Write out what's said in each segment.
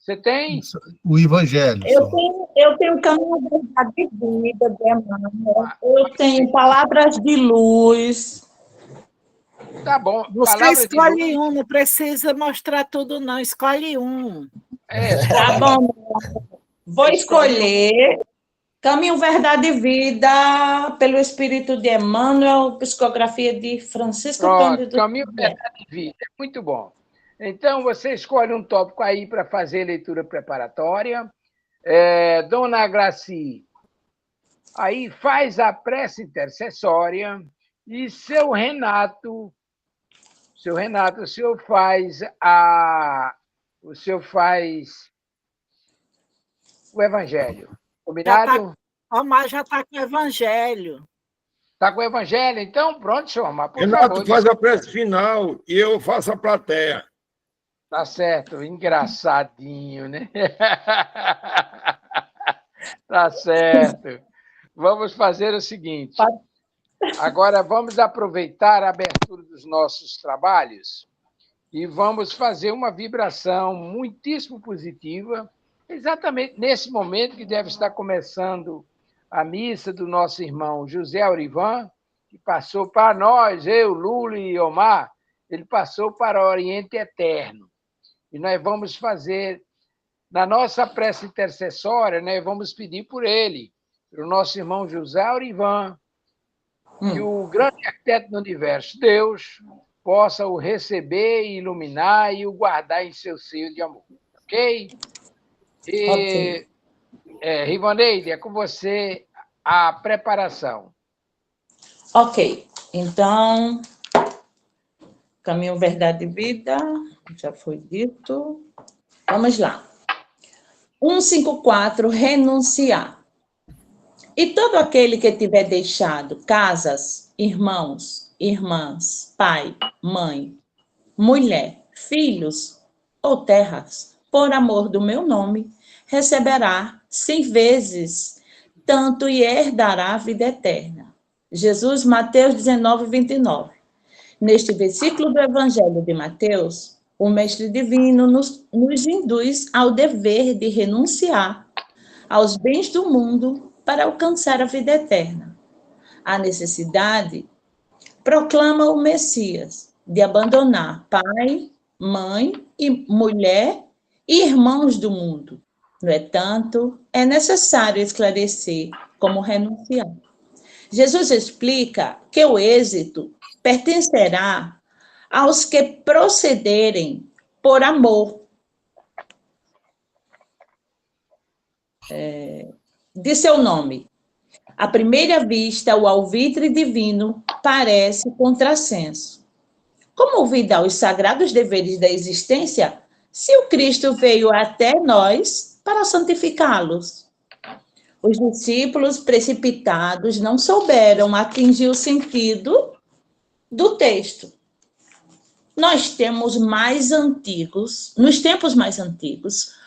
Você tem? O Evangelho. Eu tenho Caminho, Verdade e Vida, de Emmanuel. Eu tenho Palavras de Luz. Tá bom. Você Palavras de escolhe luz. um, não precisa mostrar tudo, não. Escolhe um. Tá bom. Vou escolher Caminho, Verdade e Vida, pelo Espírito de Emmanuel, psicografia de Francisco Cândido. Caminho, Verdade e Vida. Muito bom. Então, você escolhe um tópico aí para fazer leitura preparatória. Dona Graci, aí faz a prece intercessória e seu Renato, o senhor faz o Evangelho. Combinado? Omar já está com o Evangelho. Está com o Evangelho? Então, pronto, senhor Omar, por Renato favor. faz a prece final e eu faço a plateia. Tá certo, engraçadinho, né? Tá certo. Vamos fazer o seguinte. Agora vamos aproveitar a abertura dos nossos trabalhos e vamos fazer uma vibração muitíssimo positiva, exatamente nesse momento que deve estar começando a missa do nosso irmão José Aurivan, que passou para nós, eu, Lula e Omar, ele passou para o Oriente Eterno. E nós vamos fazer, na nossa prece intercessória, nós vamos pedir por ele, pelo nosso irmão José Aurivan, que o grande arquiteto do universo, Deus, possa o receber, iluminar e o guardar em seu seio de amor. Ok? E, Rivaneide, é com você a preparação. Ok. Então, Caminho, Verdade e Vida, já foi dito. Vamos lá. 154, renunciar. E todo aquele que tiver deixado casas, irmãos, irmãs, pai, mãe, mulher, filhos ou terras, por amor do meu nome, receberá 100 vezes tanto e herdará a vida eterna. Jesus, Mateus 19, 29. Neste versículo do Evangelho de Mateus, o Mestre Divino nos induz ao dever de renunciar aos bens do mundo para alcançar a vida eterna. A necessidade proclama o Messias de abandonar pai, mãe e mulher e irmãos do mundo. No entanto, é necessário esclarecer como renunciar. Jesus explica que o êxito pertencerá aos que procederem por amor. De seu nome. À primeira vista, o alvitre divino parece contrassenso. Como olvidar os sagrados deveres da existência se o Cristo veio até nós para santificá-los? Os discípulos precipitados não souberam atingir o sentido do texto. Nos tempos mais antigos,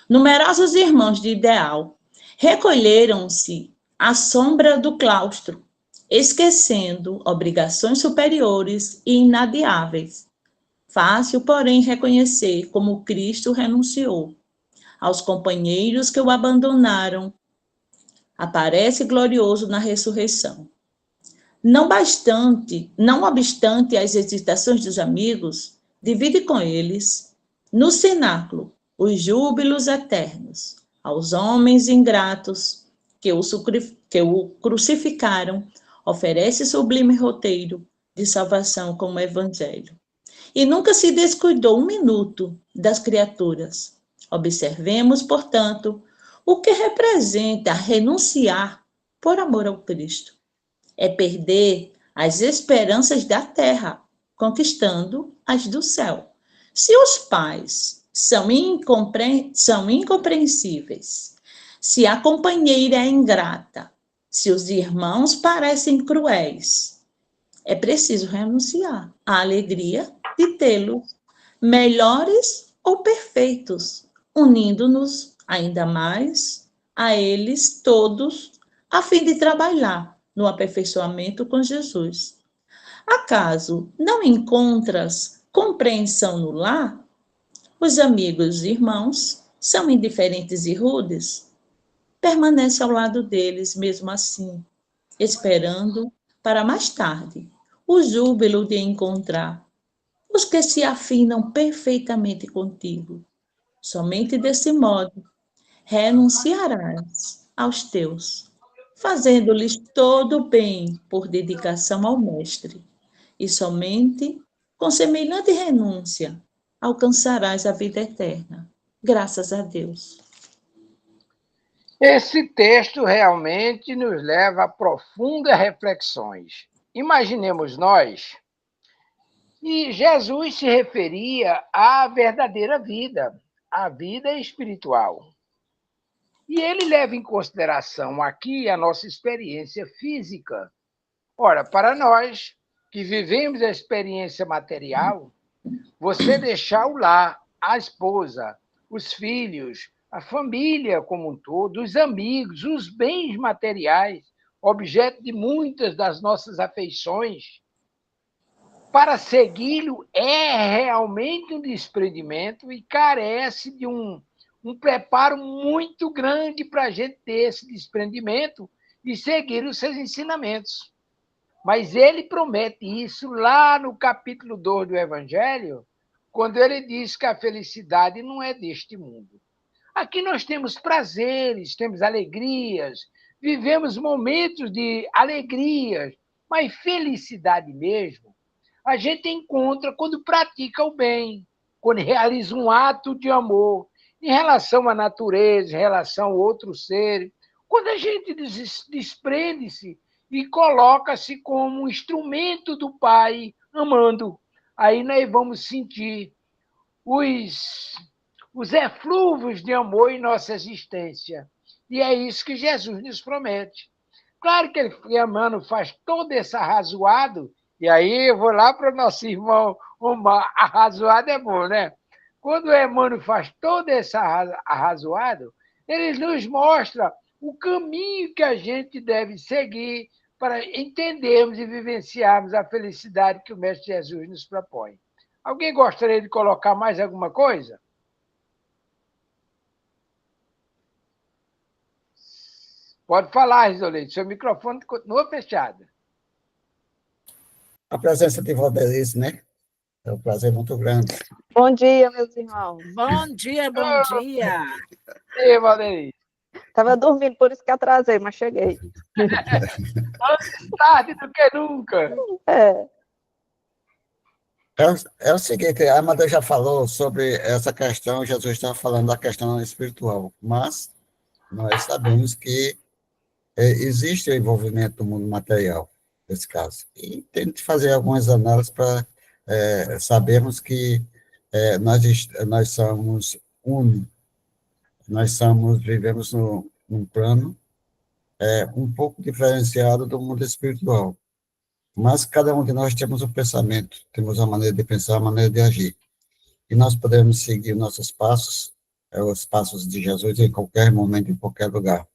numerosos irmãos de ideal recolheram-se à sombra do claustro, esquecendo obrigações superiores e inadiáveis. Fácil, porém, reconhecer como Cristo renunciou aos companheiros que o abandonaram. Aparece glorioso na ressurreição. Não obstante as hesitações dos amigos, divide com eles, no cenáculo, os júbilos eternos, aos homens ingratos que o crucificaram, oferece sublime roteiro de salvação como evangelho. E nunca se descuidou um minuto das criaturas. Observemos, portanto, o que representa renunciar por amor ao Cristo. É perder as esperanças da terra, conquistando as do céu. Se os pais são incompreensíveis, se a companheira é ingrata, se os irmãos parecem cruéis, é preciso renunciar à alegria de tê-los melhores ou perfeitos, unindo-nos ainda mais a eles todos, a fim de trabalhar no aperfeiçoamento com Jesus. Acaso não encontras compreensão no lar? Os amigos e irmãos são indiferentes e rudes, permanece ao lado deles mesmo assim, esperando para mais tarde o júbilo de encontrar os que se afinam perfeitamente contigo. Somente desse modo renunciarás aos teus, fazendo-lhes todo o bem por dedicação ao Mestre, e somente com semelhante renúncia alcançarás a vida eterna. Graças a Deus. Esse texto realmente nos leva a profundas reflexões. Imaginemos nós que Jesus se referia à verdadeira vida, à vida espiritual. E ele leva em consideração aqui a nossa experiência física. Ora, para nós que vivemos a experiência material, você deixar o lar, a esposa, os filhos, a família como um todo, os amigos, os bens materiais, objeto de muitas das nossas afeições, para segui-lo é realmente um desprendimento e carece de um preparo muito grande para a gente ter esse desprendimento e seguir os seus ensinamentos. Mas ele promete isso lá no capítulo 2 do Evangelho, quando ele diz que a felicidade não é deste mundo. Aqui nós temos prazeres, temos alegrias, vivemos momentos de alegrias, mas felicidade mesmo a gente encontra quando pratica o bem, quando realiza um ato de amor em relação à natureza, em relação a outros seres, quando a gente desprende-se e coloca-se como um instrumento do Pai, amando. Aí nós vamos sentir os eflúvios de amor em nossa existência. E é isso que Jesus nos promete. Claro que ele, Emmanuel, faz todo esse arrazoado, e aí eu vou lá para o nosso irmão Omar. Arrazoado é bom, né? Quando o Emmanuel faz todo esse arrazoado, ele nos mostra o caminho que a gente deve seguir para entendermos e vivenciarmos a felicidade que o Mestre Jesus nos propõe. Alguém gostaria de colocar mais alguma coisa? Pode falar, Risolete. Seu microfone continua fechado. A presença de Valdelice, né? É um prazer muito grande. Bom dia, meus irmãos. Bom dia, bom dia. E aí, Valdelice? Estava dormindo, por isso que atrasei, mas cheguei. Antes tarde do que nunca. É o seguinte, a Amanda já falou sobre essa questão, Jesus estava falando da questão espiritual, mas nós sabemos que existe o envolvimento do mundo material, nesse caso. E tem que fazer algumas análises para sabermos que nós somos vivemos num plano um pouco diferenciado do mundo espiritual. Mas cada um de nós temos um pensamento, temos uma maneira de pensar, uma maneira de agir. E nós podemos seguir nossos passos, os passos de Jesus em qualquer momento, em qualquer lugar.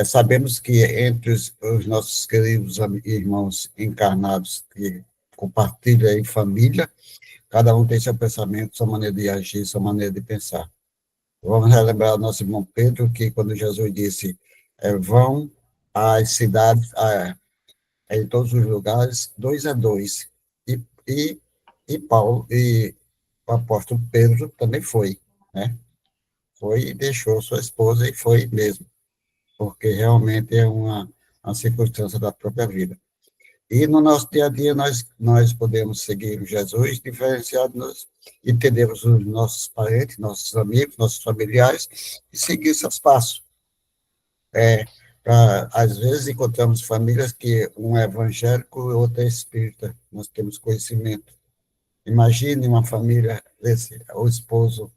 Sabemos que entre os nossos queridos irmãos encarnados que compartilham em família, cada um tem seu pensamento, sua maneira de agir, sua maneira de pensar. Vamos relembrar o nosso irmão Pedro, que quando Jesus disse, vão às cidades, em todos os lugares, 2 a 2. E Paulo, e o apóstolo Pedro também foi, né? Foi e deixou sua esposa e foi mesmo, porque realmente é uma circunstância da própria vida. E no nosso dia a dia nós podemos seguir o Jesus diferenciados, entendemos os nossos parentes, nossos amigos, nossos familiares e seguir seus passos. Às vezes encontramos famílias que um é evangélico e outro é espírita, nós temos conhecimento. Imagine uma família desse, o esposo,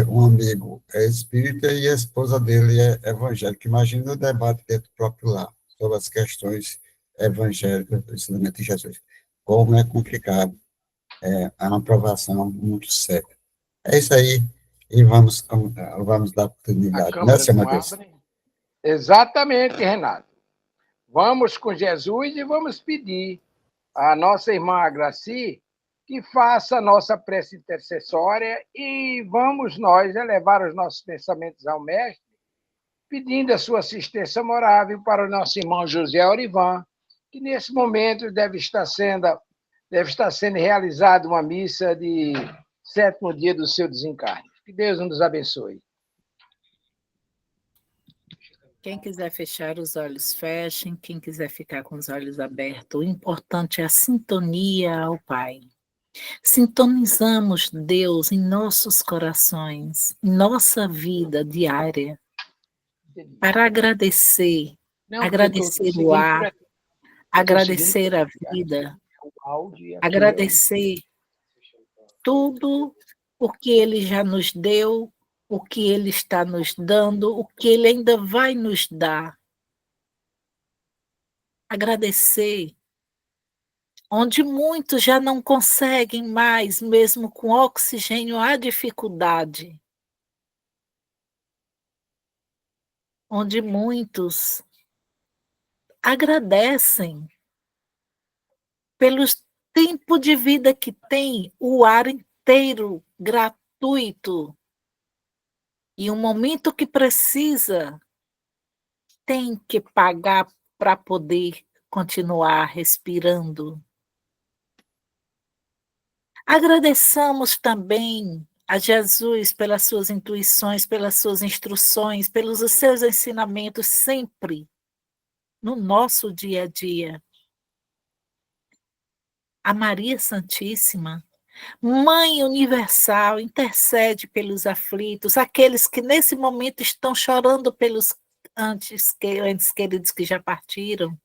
um amigo é espírita e a esposa dele é evangélica. Imagine o debate dentro do próprio lar sobre as questões evangélicas do ensinamento de Jesus. Como é complicado, é uma provação muito séria. É isso aí, e vamos dar oportunidade, né, senhor Matheus? Exatamente, Renato. Vamos com Jesus e vamos pedir à nossa irmã Graci que faça a nossa prece intercessória e vamos nós elevar os nossos pensamentos ao Mestre, pedindo a sua assistência morável para o nosso irmão José Orivan, que nesse momento deve estar sendo realizada uma missa de 7º dia do seu desencarne. Que Deus nos abençoe. Quem quiser fechar os olhos, fechem. Quem quiser ficar com os olhos abertos, o importante é a sintonia ao Pai. Sintonizamos Deus em nossos corações, em nossa vida diária, para agradecer, agradecer o ar, agradecer a vida, agradecer tudo o que Ele já nos deu, o que Ele está nos dando, o que Ele ainda vai nos dar. Agradecer, onde muitos já não conseguem mais, mesmo com oxigênio, há dificuldade. Onde muitos agradecem pelo tempo de vida que tem, o ar inteiro gratuito. E o momento que precisa, tem que pagar para poder continuar respirando. Agradeçamos também a Jesus pelas suas intuições, pelas suas instruções, pelos seus ensinamentos sempre no nosso dia a dia. A Maria Santíssima, Mãe Universal, intercede pelos aflitos, aqueles que nesse momento estão chorando pelos entes queridos que já partiram,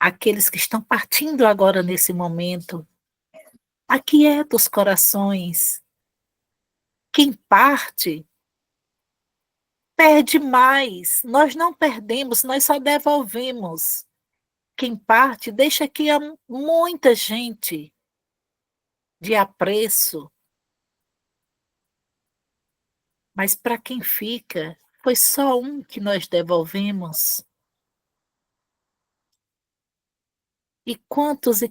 aqueles que estão partindo agora nesse momento. Aquieta os corações. Quem parte, perde mais. Nós não perdemos, nós só devolvemos. Quem parte, deixa aqui muita gente de apreço. Mas para quem fica, foi só um que nós devolvemos. E quantos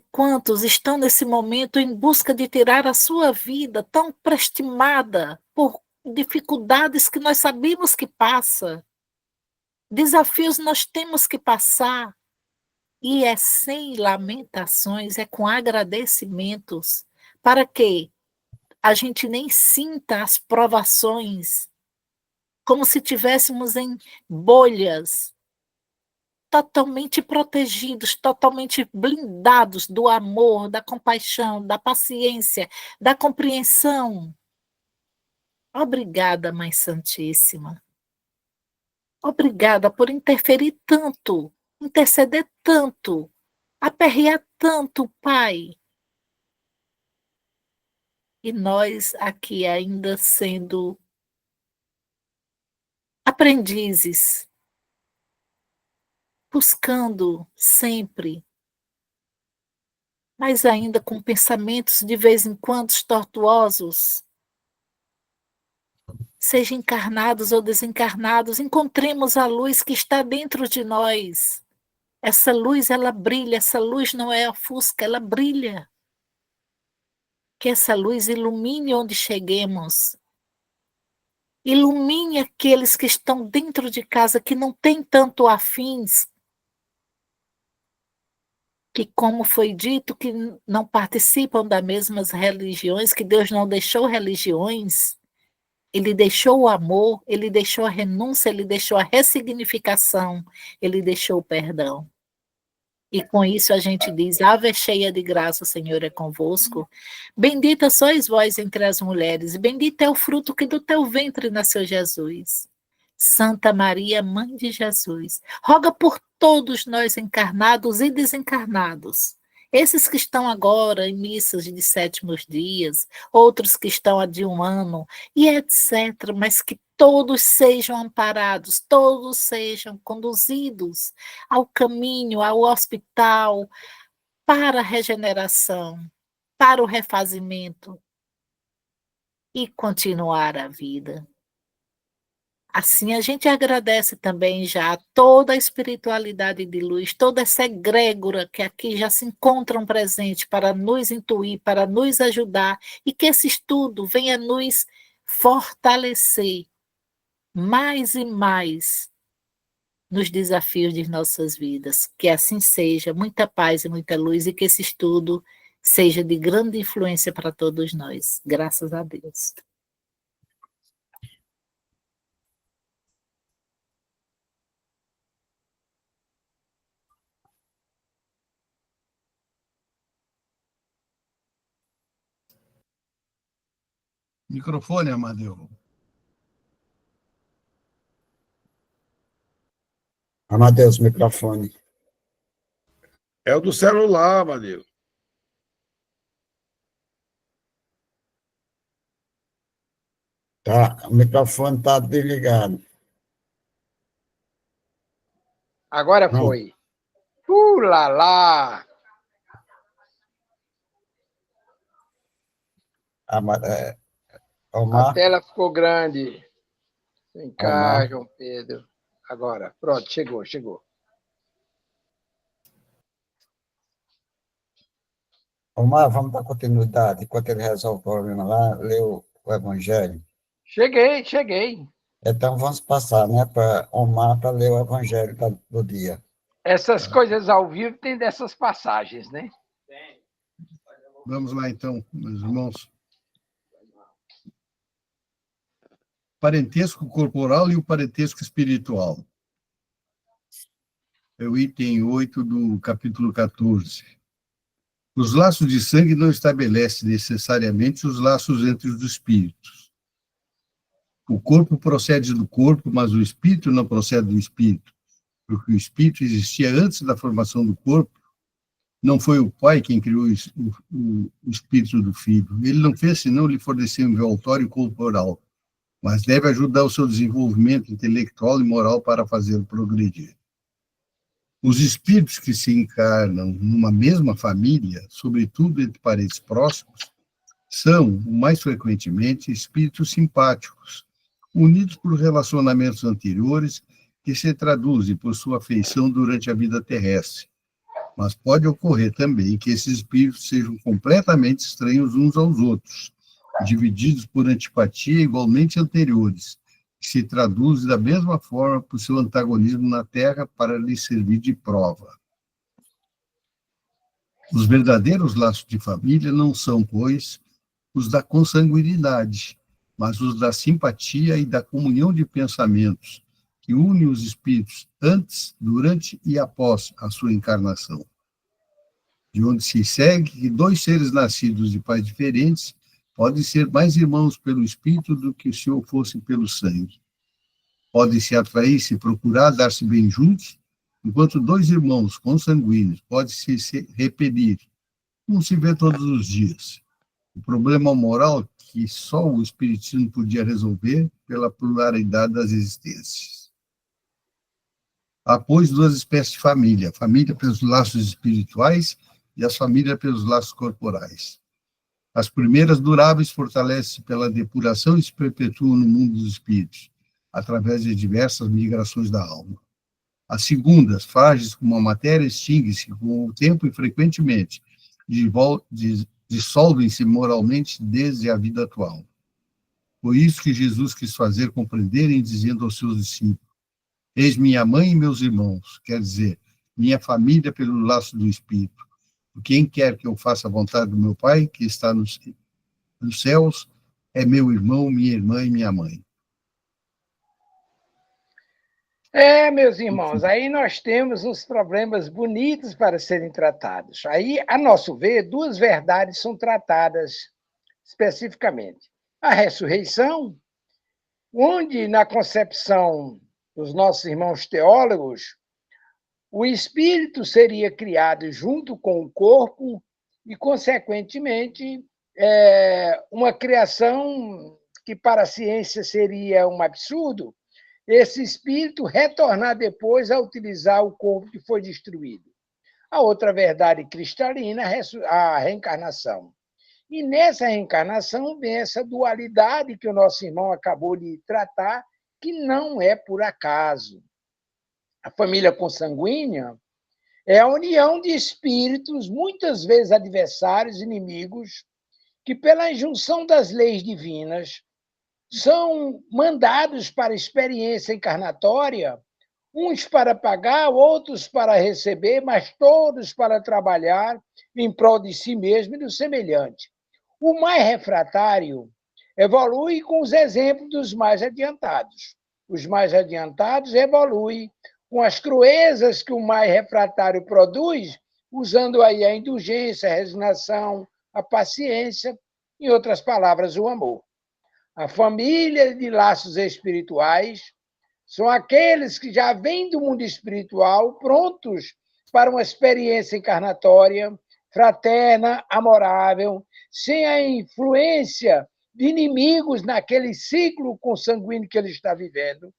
estão nesse momento em busca de tirar a sua vida tão prestimada por dificuldades que nós sabemos que passa. Desafios nós temos que passar. E é sem lamentações, é com agradecimentos, para que a gente nem sinta as provações, como se tivéssemos em bolhas, totalmente protegidos, totalmente blindados do amor, da compaixão, da paciência, da compreensão. Obrigada, Mãe Santíssima. Obrigada por interferir tanto, interceder tanto, aperrear tanto, Pai. E nós aqui ainda sendo aprendizes, buscando sempre, mas ainda com pensamentos de vez em quando tortuosos, seja encarnados ou desencarnados, encontremos a luz que está dentro de nós. Essa luz, ela brilha, essa luz não é a fusca, ela brilha. Que essa luz ilumine onde cheguemos. Ilumine aqueles que estão dentro de casa, que não têm tanto afins, que, como foi dito, que não participam das mesmas religiões, que Deus não deixou religiões, Ele deixou o amor, Ele deixou a renúncia, Ele deixou a ressignificação, Ele deixou o perdão. E com isso a gente diz, Ave cheia de graça, o Senhor é convosco. Bendita sois vós entre as mulheres, bendito é o fruto que do teu ventre nasceu Jesus. Santa Maria, Mãe de Jesus, roga por todos nós encarnados e desencarnados. Esses que estão agora em missas de 7º dias, outros que estão há de 1 ano, e etc., mas que todos sejam amparados, todos sejam conduzidos ao caminho, ao hospital, para a regeneração, para o refazimento e continuar a vida. Assim, a gente agradece também já toda a espiritualidade de luz, toda essa egrégora que aqui já se encontram presente para nos intuir, para nos ajudar, e que esse estudo venha nos fortalecer mais e mais nos desafios de nossas vidas. Que assim seja, muita paz e muita luz, e que esse estudo seja de grande influência para todos nós. Graças a Deus. Microfone, Amadeu. Amadeus, microfone. É o do celular, Amadeu. Tá, o microfone está desligado. Agora Pronto. foi. Lá, lá. A Omar, tela ficou grande. Vem cá, Omar, João Pedro. Agora, pronto, chegou. Omar, vamos dar continuidade. Enquanto ele resolve o problema lá, lê o Evangelho. Cheguei. Então, vamos passar, né, para Omar para ler o Evangelho do dia. Essas coisas ao vivo tem dessas passagens, né? Vamos lá, então, meus irmãos. Parentesco corporal e o parentesco espiritual. É o item 8 do capítulo 14. Os laços de sangue não estabelecem necessariamente os laços entre os espíritos. O corpo procede do corpo, mas o espírito não procede do espírito, porque o espírito existia antes da formação do corpo. Não foi o pai quem criou o espírito do filho. Ele não fez senão lhe fornecer um envoltório corporal, mas deve ajudar o seu desenvolvimento intelectual e moral para fazê-lo progredir. Os espíritos que se encarnam numa mesma família, sobretudo entre parentes próximos, são, mais frequentemente, espíritos simpáticos, unidos por relacionamentos anteriores que se traduzem por sua afeição durante a vida terrestre. Mas pode ocorrer também que esses espíritos sejam completamente estranhos uns aos outros, divididos por antipatia igualmente anteriores, que se traduzem da mesma forma por seu antagonismo na Terra para lhe servir de prova. Os verdadeiros laços de família não são, pois, os da consanguinidade, mas os da simpatia e da comunhão de pensamentos, que unem os espíritos antes, durante e após a sua encarnação. De onde se segue que dois seres nascidos de pais diferentes podem ser mais irmãos pelo espírito do que se o fossem pelo sangue. Podem se atrair, se procurar, dar-se bem juntos, enquanto dois irmãos consanguíneos podem se repelir, não se vê todos os dias. O problema moral que só o espiritismo podia resolver pela pluralidade das existências. Há, pois, duas espécies de família: a família pelos laços espirituais e as famílias pelos laços corporais. As primeiras duráveis fortalecem-se pela depuração e se perpetuam no mundo dos espíritos, através de diversas migrações da alma. As segundas, frágeis como a matéria, extinguem-se com o tempo e frequentemente dissolvem-se moralmente desde a vida atual. Por isso que Jesus quis fazer compreenderem, dizendo aos seus discípulos: eis minha mãe e meus irmãos, quer dizer, minha família pelo laço do Espírito. Quem quer que eu faça a vontade do meu Pai, que está nos céus, é meu irmão, minha irmã e minha mãe. Meus irmãos, aí nós temos uns problemas bonitos para serem tratados. Aí, a nosso ver, duas verdades são tratadas especificamente. A ressurreição, onde, na concepção dos nossos irmãos teólogos, o espírito seria criado junto com o corpo e, consequentemente, uma criação que para a ciência seria um absurdo, esse espírito retornar depois a utilizar o corpo que foi destruído. A outra verdade cristalina, a reencarnação. E nessa reencarnação vem essa dualidade que o nosso irmão acabou de tratar, que não é por acaso. A família consanguínea é a união de espíritos, muitas vezes adversários, inimigos, que, pela injunção das leis divinas, são mandados para a experiência encarnatória, uns para pagar, outros para receber, mas todos para trabalhar em prol de si mesmo e do semelhante. O mais refratário evolui com os exemplos dos mais adiantados. Os mais adiantados evoluem com as cruezas que o mais refratário produz, usando aí a indulgência, a resignação, a paciência, em outras palavras, o amor. A família de laços espirituais são aqueles que já vêm do mundo espiritual prontos para uma experiência encarnatória, fraterna, amorável, sem a influência de inimigos naquele ciclo consanguíneo que ele está vivendo.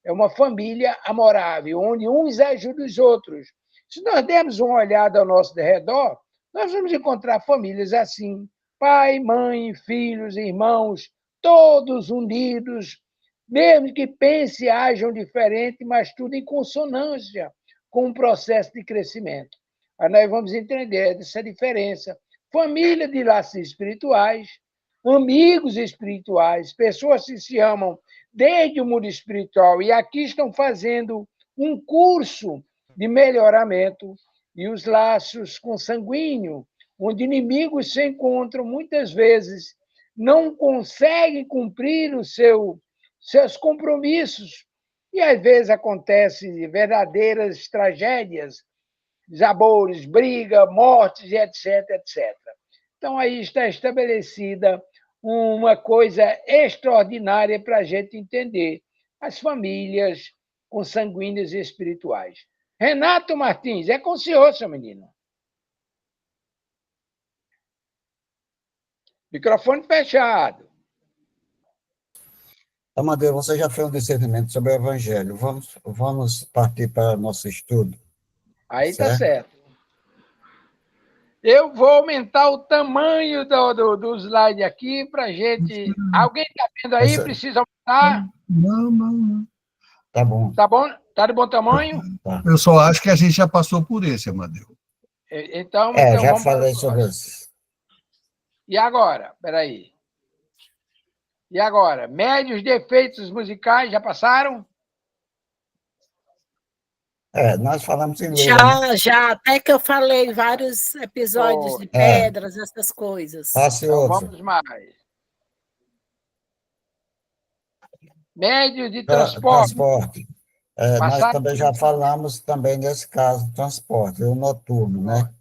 É uma família amorável, onde uns ajudam os outros. Se nós dermos uma olhada ao nosso redor, nós vamos encontrar famílias assim: pai, mãe, filhos, irmãos, todos unidos, mesmo que pensem e ajam diferente, mas tudo em consonância com o processo de crescimento. Aí nós vamos entender essa diferença. Família de laços espirituais, amigos espirituais, pessoas que se amam desde o mundo espiritual e aqui estão fazendo um curso de melhoramento, e os laços consanguíneos, onde inimigos se encontram muitas vezes, não conseguem cumprir seus compromissos, e às vezes acontecem verdadeiras tragédias, desabores, briga, mortes, etc, etc. Então, aí está estabelecida uma coisa extraordinária para a gente entender as famílias consanguíneas e espirituais. Renato Martins, é com o senhor, seu menino. Microfone fechado. Amadeu, você já fez um discernimento sobre o Evangelho. Vamos partir para o nosso estudo. Aí está certo. Eu vou aumentar o tamanho do slide aqui para a gente... Alguém está vendo aí? Precisa aumentar? Não. Tá bom. Tá bom? Tá de bom tamanho? Tá. Eu só acho que a gente já passou por esse, Amadeu. Então já vamos falei sobre isso. E agora? Espera aí. E agora? Médios defeitos musicais já passaram? Nós falamos em lei, Já, até que eu falei vários episódios de pedras, essas coisas. Passe Então outro. vamos mais. Médios de transporte. Transporte. Nós também já falamos também nesse caso, transporte, o noturno, né?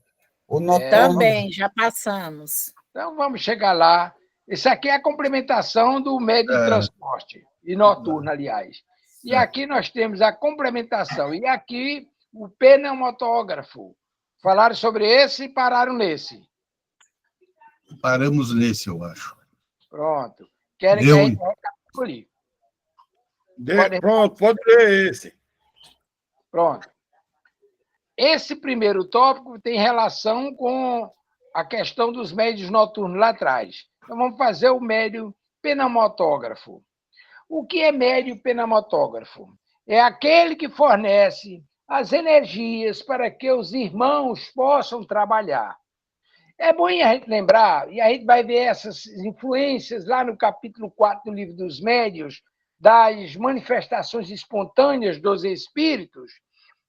O noturno... Também, já passamos. Então vamos chegar lá. Isso aqui é a complementação do médio de transporte, e noturno, aliás. E aqui nós temos a complementação. E aqui o pneumatógrafo. Falaram sobre esse e pararam nesse. Paramos nesse, eu acho. Pronto. Querem que a gente recapitule? Pronto, pode ler esse. Pronto. Esse primeiro tópico tem relação com a questão dos médios noturnos lá atrás. Então, vamos fazer o médio pneumatógrafo. O que é médio pneumatógrafo? É aquele que fornece as energias para que os irmãos possam trabalhar. É bom a gente lembrar, e a gente vai ver essas influências lá no capítulo 4 do Livro dos Médiuns, das manifestações espontâneas dos espíritos.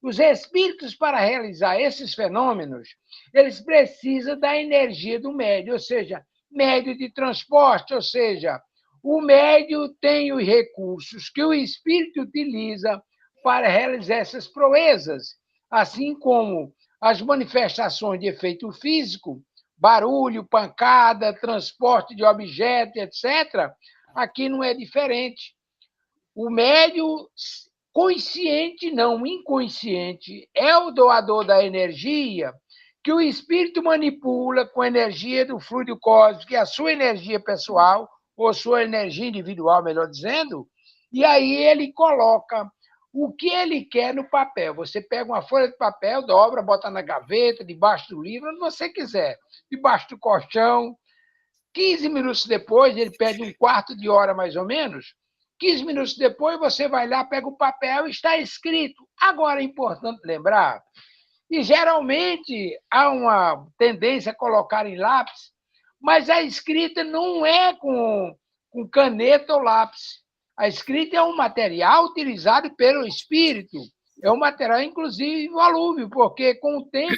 Os espíritos, para realizar esses fenômenos, eles precisam da energia do médio, ou seja, médio de transporte, ou seja, o médio tem os recursos que o espírito utiliza para realizar essas proezas, assim como as manifestações de efeito físico, barulho, pancada, transporte de objeto, etc., aqui não é diferente. O médio consciente, não inconsciente, é o doador da energia que o espírito manipula com a energia do fluido cósmico, que é a sua energia pessoal, ou sua energia individual, melhor dizendo, e aí ele coloca o que ele quer no papel. Você pega uma folha de papel, dobra, bota na gaveta, debaixo do livro, onde você quiser, debaixo do colchão. 15 minutos depois, ele perde um quarto de hora, mais ou menos, 15 minutos depois, você vai lá, pega o papel e está escrito. Agora, é importante lembrar, e geralmente há uma tendência a colocar em lápis, mas a escrita não é com caneta ou lápis. A escrita é um material utilizado pelo espírito. É um material, inclusive, volúvel, porque com o tempo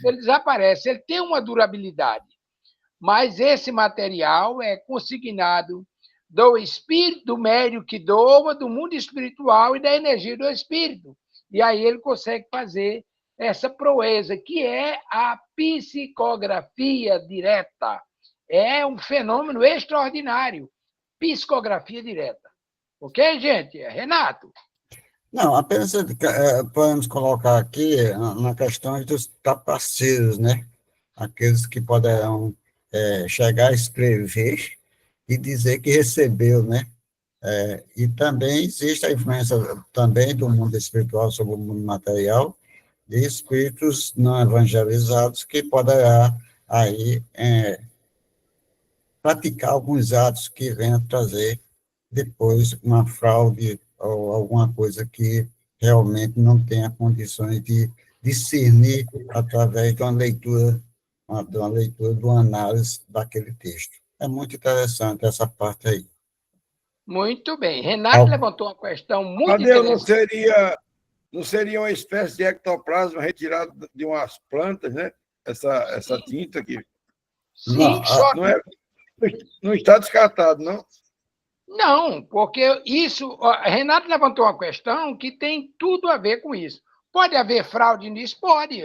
ele desaparece. Ele tem uma durabilidade. Mas esse material é consignado do espírito, do médium que doa, do mundo espiritual e da energia do espírito. E aí ele consegue fazer essa proeza, que é a psicografia direta. É um fenômeno extraordinário. Psicografia direta. Ok, gente? Renato? Não, apenas podemos colocar aqui na questão dos trapaceiros, né? Aqueles que poderão chegar a escrever e dizer que recebeu, né? E também existe a influência também do mundo espiritual sobre o mundo material, de espíritos não evangelizados que poderá aí praticar alguns atos que venham trazer depois uma fraude ou alguma coisa que realmente não tenha condições de discernir através de uma leitura, de uma análise daquele texto. É muito interessante essa parte aí. Muito bem. Renato levantou uma questão muito Tadeu, interessante. não seria uma espécie de ectoplasma retirado de umas plantas, né? Essa tinta aqui. Sim, Não, só Não está descartado, não? Não, porque isso. Renato levantou uma questão que tem tudo a ver com isso. Pode haver fraude nisso? Pode.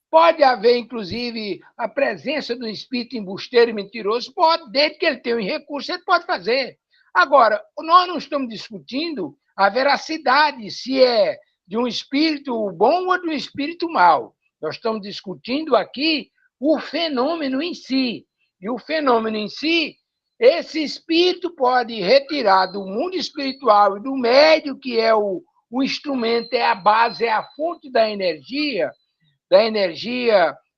Pode haver, inclusive, a presença do espírito embusteiro e mentiroso? Pode, desde que ele tenha um recurso, ele pode fazer. Agora, nós não estamos discutindo a veracidade, se é de um espírito bom ou de um espírito mau. Nós estamos discutindo aqui o fenômeno em si. E o fenômeno em si, esse espírito pode retirar do mundo espiritual e do médio, que é o instrumento, é a base, é a fonte da energia,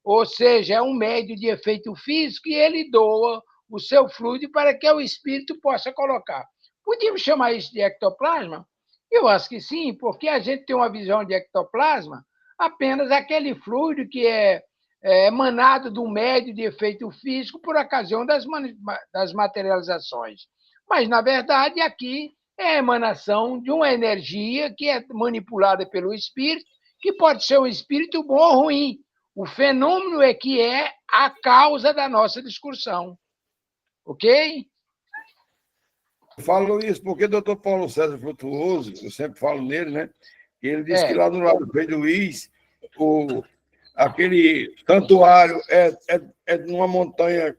ou seja, é um médio de efeito físico, e ele doa o seu fluido para que o espírito possa colocar. Podíamos chamar isso de ectoplasma? Eu acho que sim, porque a gente tem uma visão de ectoplasma apenas aquele fluido que é emanado do médio de efeito físico por ocasião das materializações. Mas, na verdade, aqui é a emanação de uma energia que é manipulada pelo espírito, que pode ser um espírito bom ou ruim. O fenômeno é que é a causa da nossa discussão. Ok? Eu falo isso porque o doutor Paulo César Frutuoso, eu sempre falo nele, né? Ele disse que lá no lado do Rei Luís, aquele santuário é numa montanha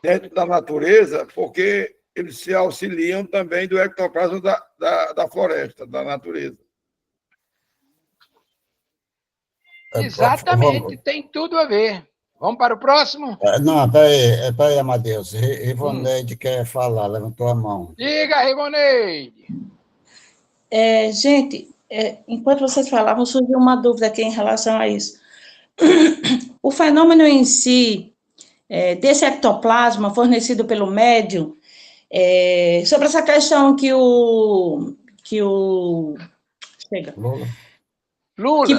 dentro da natureza, porque eles se auxiliam também do ectoplasma da floresta, da natureza. Exatamente, tem tudo a ver. Vamos para o próximo? Não, peraí, Amadeus. Rivoneide quer falar, levantou a mão. Diga, Rivoneide. Gente, enquanto vocês falavam, surgiu uma dúvida aqui em relação a isso. O fenômeno em si, desse ectoplasma fornecido pelo médium, sobre essa questão que o chega. Lula. Que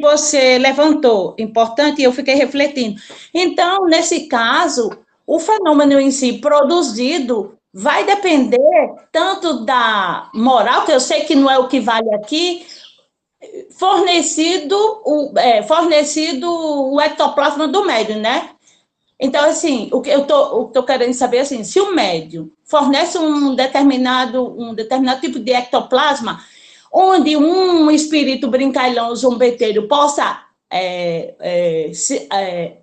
você levantou, importante, e eu fiquei refletindo. Então, nesse caso, o fenômeno em si produzido vai depender tanto da moral, que eu sei que não é o que vale aqui, fornecido o ectoplasma do médium, né? Então, assim, o que eu tô querendo saber, assim, se o médium fornece um determinado tipo de ectoplasma, onde um espírito brincalhão, zombeteiro, possa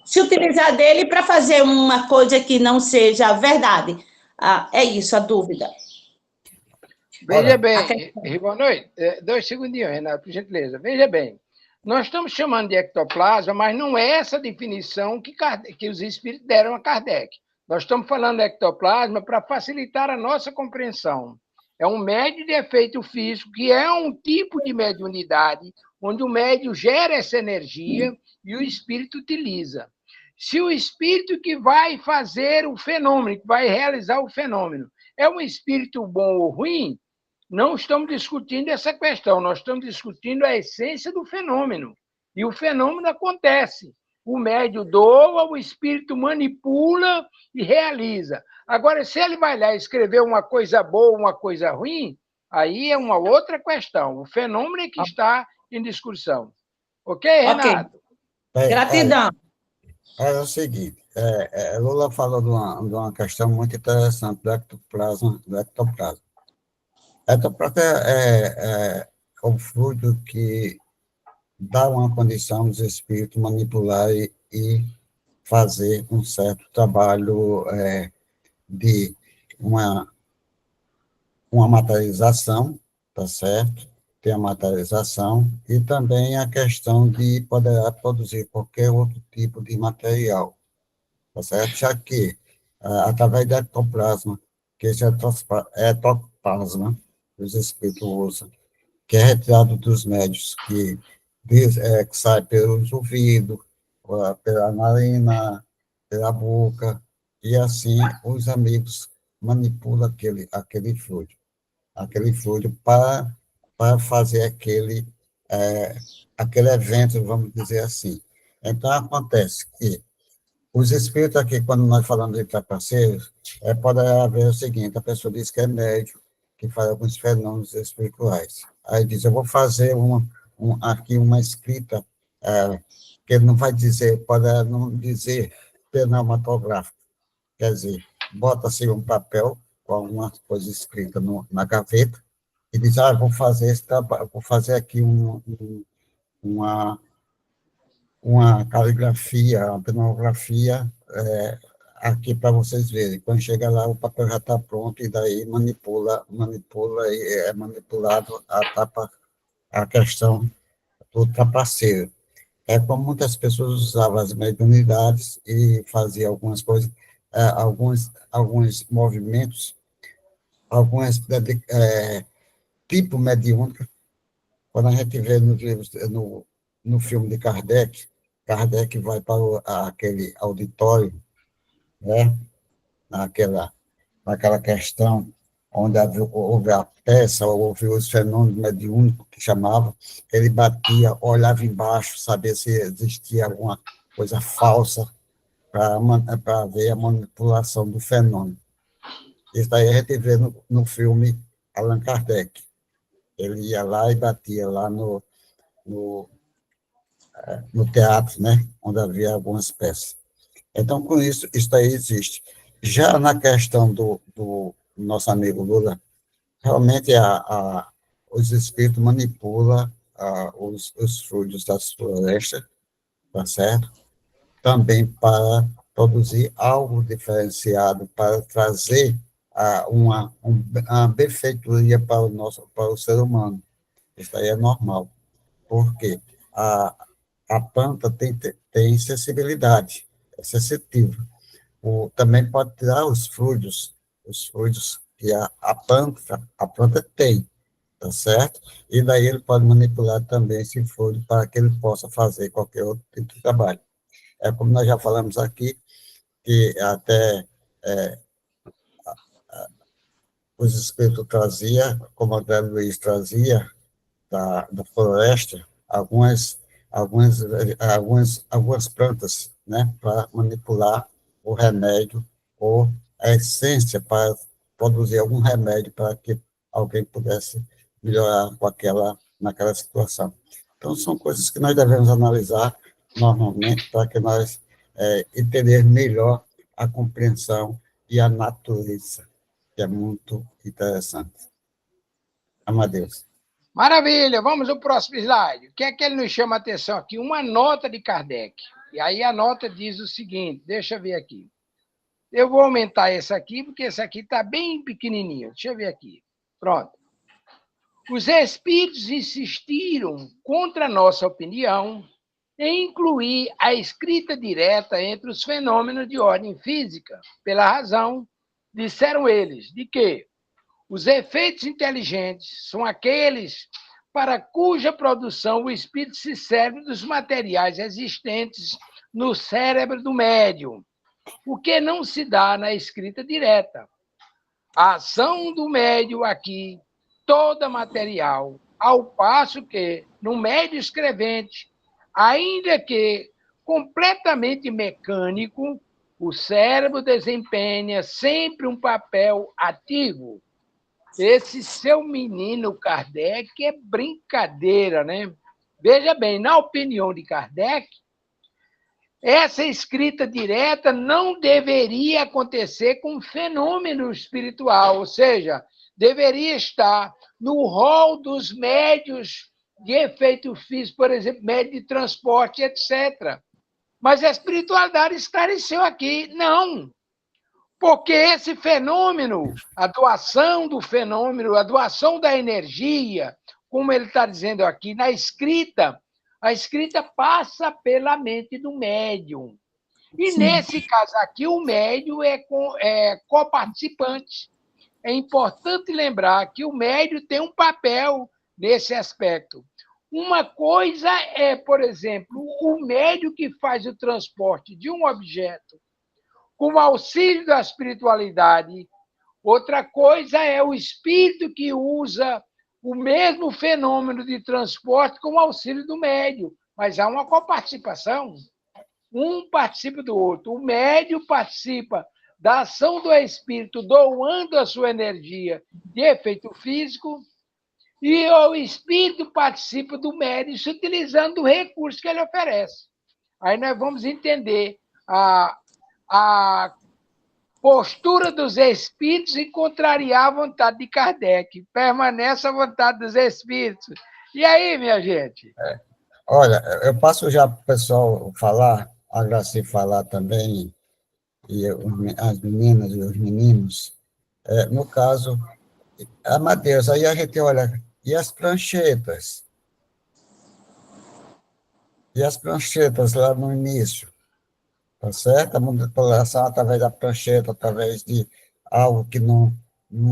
se utilizar dele para fazer uma coisa que não seja verdade. É isso a dúvida. Veja bem, Rivonoide, 2 segundinhos, Renato, por gentileza. Veja bem, nós estamos chamando de ectoplasma, mas não é essa definição que os espíritos deram a Kardec. Nós estamos falando de ectoplasma para facilitar a nossa compreensão. É um médio de efeito físico, que é um tipo de mediunidade, onde o médium gera essa energia e o espírito utiliza. Se o espírito que vai fazer o fenômeno, que vai realizar o fenômeno, é um espírito bom ou ruim? Não estamos discutindo essa questão, nós estamos discutindo a essência do fenômeno. E o fenômeno acontece. O médium doa, o espírito manipula e realiza. Agora, se ele vai lá e escrever uma coisa boa, uma coisa ruim, aí é uma outra questão. O fenômeno é que está em discussão. Ok, Renato? Gratidão. É o seguinte, Lula falou de uma questão muito interessante do ectoplasma. Do ectoplasma. Ectoplasma é o fluido que dá uma condição dos espíritos manipular e fazer um certo trabalho de uma materialização, tá certo? Tem a materialização e também a questão de poder produzir qualquer outro tipo de material, tá certo? Já que, através do ectoplasma, que esse ectoplasma que os espíritos usam, que é retirado dos médios, que sai pelos ouvidos, pela narina, pela boca, e assim os amigos manipulam aquele fluido para fazer aquele evento, vamos dizer assim. Então, acontece que os espíritos aqui, quando nós falamos de trapaceiros, pode haver o seguinte, a pessoa diz que é médium, que faz alguns fenômenos espirituais. Aí diz, eu vou fazer aqui uma escrita, que ele não vai dizer, pode não dizer pneumatográfico, quer dizer, bota-se um papel com alguma coisa escrita na gaveta e diz, vou fazer esse trabalho, vou fazer aqui uma caligrafia, uma pneumatografia, aqui para vocês verem. Quando chega lá, o papel já está pronto e daí manipula e é manipulado a questão do trapaceiro. É como muitas pessoas usavam as mediunidades e faziam algumas coisas, alguns movimentos, alguns tipo mediúnico. Quando a gente vê nos livros, no filme de Kardec vai para aquele auditório, né, naquela questão onde houve a peça, houve os fenômenos mediúnicos que chamava, ele batia, olhava embaixo, sabia se existia alguma coisa falsa, para ver a manipulação do fenômeno. Isso daí a gente vê no filme Allan Kardec. Ele ia lá e batia lá no teatro, né, onde havia algumas peças. Então, com isso aí existe. Já na questão do nosso amigo Lula, realmente os espíritos manipulam os fluidos das florestas, tá certo? Também para produzir algo diferenciado, para trazer uma benfeitoria para o ser humano. Isso aí é normal. Por quê? A planta tem sensibilidade, é sensitiva. Também pode tirar os fluidos que a planta tem, tá certo? E daí ele pode manipular também esse fluido para que ele possa fazer qualquer outro tipo de trabalho. É como nós já falamos aqui, que até os espíritos traziam, como o André Luiz trazia, da floresta, algumas plantas, né, para manipular o remédio ou a essência para produzir algum remédio para que alguém pudesse melhorar naquela situação. Então, são coisas que nós devemos analisar normalmente para que nós entender melhor a compreensão e a natureza, que é muito interessante. Amadeus. Maravilha, vamos ao próximo slide. O que é que ele nos chama a atenção aqui? Uma nota de Kardec. E aí a nota diz o seguinte, deixa eu ver aqui. Eu vou aumentar esse aqui, porque esse aqui está bem pequenininho. Deixa eu ver aqui. Pronto. Os espíritos insistiram, contra a nossa opinião, em incluir a escrita direta entre os fenômenos de ordem física, pela razão, disseram eles, de que os efeitos inteligentes são aqueles para cuja produção o espírito se serve dos materiais existentes no cérebro do médium, o que não se dá na escrita direta. a ação do médium aqui, toda material, ao passo que, no médium escrevente, ainda que completamente mecânico, o cérebro desempenha sempre um papel ativo. Esse seu menino Kardec é brincadeira, né? Veja bem, na opinião de Kardec, essa escrita direta não deveria acontecer com fenômeno espiritual, ou seja, deveria estar no rol dos médios de efeito físico, por exemplo, médio de transporte, etc. Mas a espiritualidade esclareceu aqui, não. Porque esse fenômeno, a doação do fenômeno, a doação da energia, como ele está dizendo aqui, na escrita, a escrita passa pela mente do médium. E, sim, nesse caso aqui, o médium é coparticipante. É importante lembrar que o médium tem um papel nesse aspecto. Uma coisa é, por exemplo, o médium que faz o transporte de um objeto com o auxílio da espiritualidade. Outra coisa é o espírito que usa o mesmo fenômeno de transporte com o auxílio do médium. Mas há uma coparticipação. Um participa do outro. O médium participa da ação do espírito, doando a sua energia de efeito físico, e o espírito participa do médium utilizando o recurso que ele oferece. Aí nós vamos entender a postura dos espíritos e contrariar a vontade de Kardec. Permanece a vontade dos espíritos. E aí, minha gente? Olha, eu passo já para o pessoal falar, a Graci falar também, e as meninas e os meninos. No caso, Amadeus, aí a gente olha, e as pranchetas? E as pranchetas lá no início? Tá certo? A manipulação através da prancheta, através de algo que não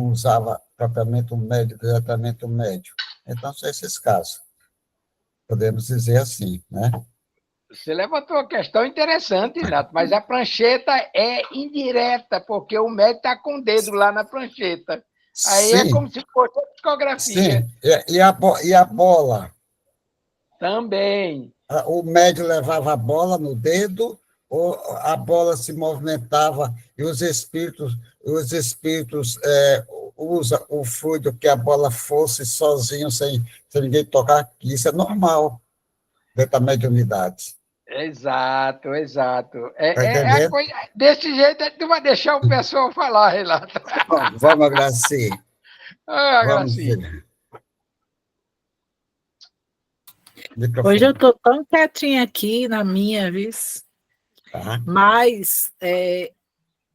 usava propriamente o médio, diretamente o médio. Então, são esses casos. Podemos dizer assim, né? Você levantou uma questão interessante, Renato, mas a prancheta é indireta, porque o médico está com o dedo lá na prancheta. Aí sim, é como se fosse uma psicografia. Sim, e a bola? Também. O médium levava a bola no dedo, ou a bola se movimentava e os espíritos usam o fluido que a bola fosse sozinho, sem ninguém tocar, isso é normal dentro da mediunidade. Exato, exato. Tá Coisa, desse jeito, tu vai deixar o pessoal falar, Renato. Vamos, Graci. Vamos ver. Hoje eu estou tão quietinha aqui na minha, viu? Mas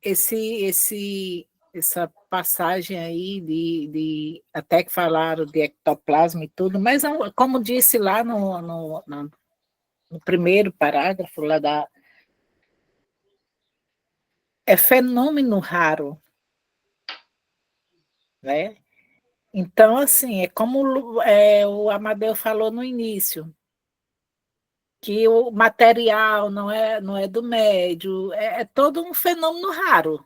essa passagem aí de até que falaram de ectoplasma e tudo, mas como disse lá no primeiro parágrafo lá é fenômeno raro, né? Então, assim, é como o Amadeu falou no início, que o material não é do médio, é todo um fenômeno raro.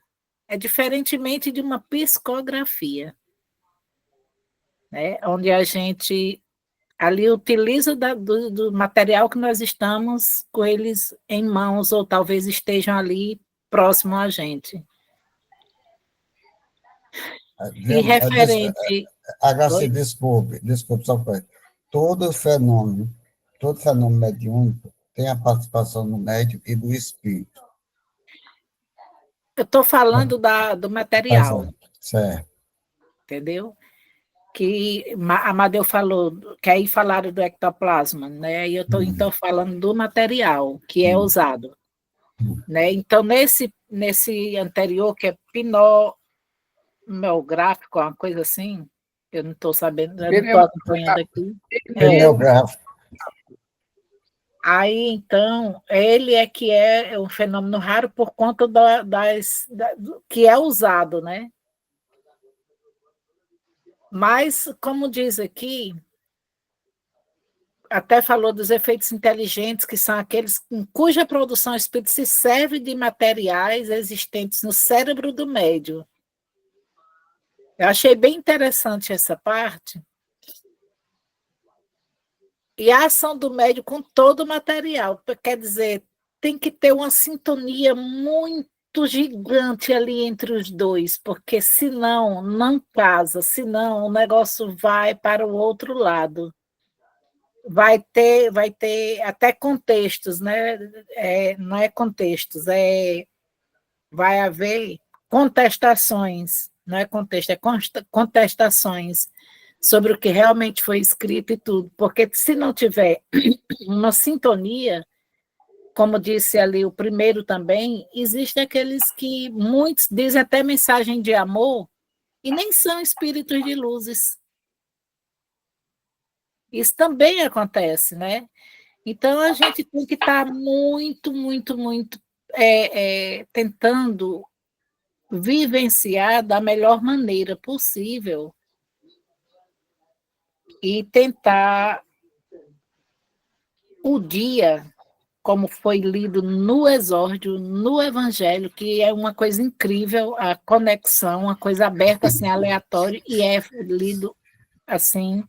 É diferentemente de uma psicografia, né? Onde a gente ali utiliza do material que nós estamos com eles em mãos, ou talvez estejam ali próximo a gente. E referente... Desculpe, só para todo fenômeno mediúnico tem a participação do médium e do espírito. Eu estou falando do material. Certo. Entendeu? Que Amadeu falou, que aí falaram do ectoplasma, né? E eu estou, então, falando do material que é usado. Né? Então, nesse anterior, que é pneumográfico, uma coisa assim, eu não estou sabendo, eu não estou acompanhando aqui. Pneumográfico. Aí, então, ele que é um fenômeno raro por conta do que é usado, né? Mas, como diz aqui, até falou dos efeitos inteligentes, que são aqueles em cuja produção o espírito se serve de materiais existentes no cérebro do médium, Eu achei bem interessante essa parte. E a ação do médium com todo o material. Quer dizer, tem que ter uma sintonia muito gigante ali entre os dois, porque senão não casa, senão o negócio vai para o outro lado. Vai ter até contextos, né? Não é contextos, vai haver contestações, não é contexto, é contestações sobre o que realmente foi escrito e tudo, porque se não tiver uma sintonia, como disse ali o primeiro também, existem aqueles que muitos dizem até mensagem de amor e nem são espíritos de luzes. Isso também acontece, né? Então, a gente tem que estar muito, muito, muito tentando vivenciar da melhor maneira possível e tentar o dia, como foi lido no exórdio, no evangelho, que é uma coisa incrível, a conexão, uma coisa aberta, assim, aleatória, e é lido, assim,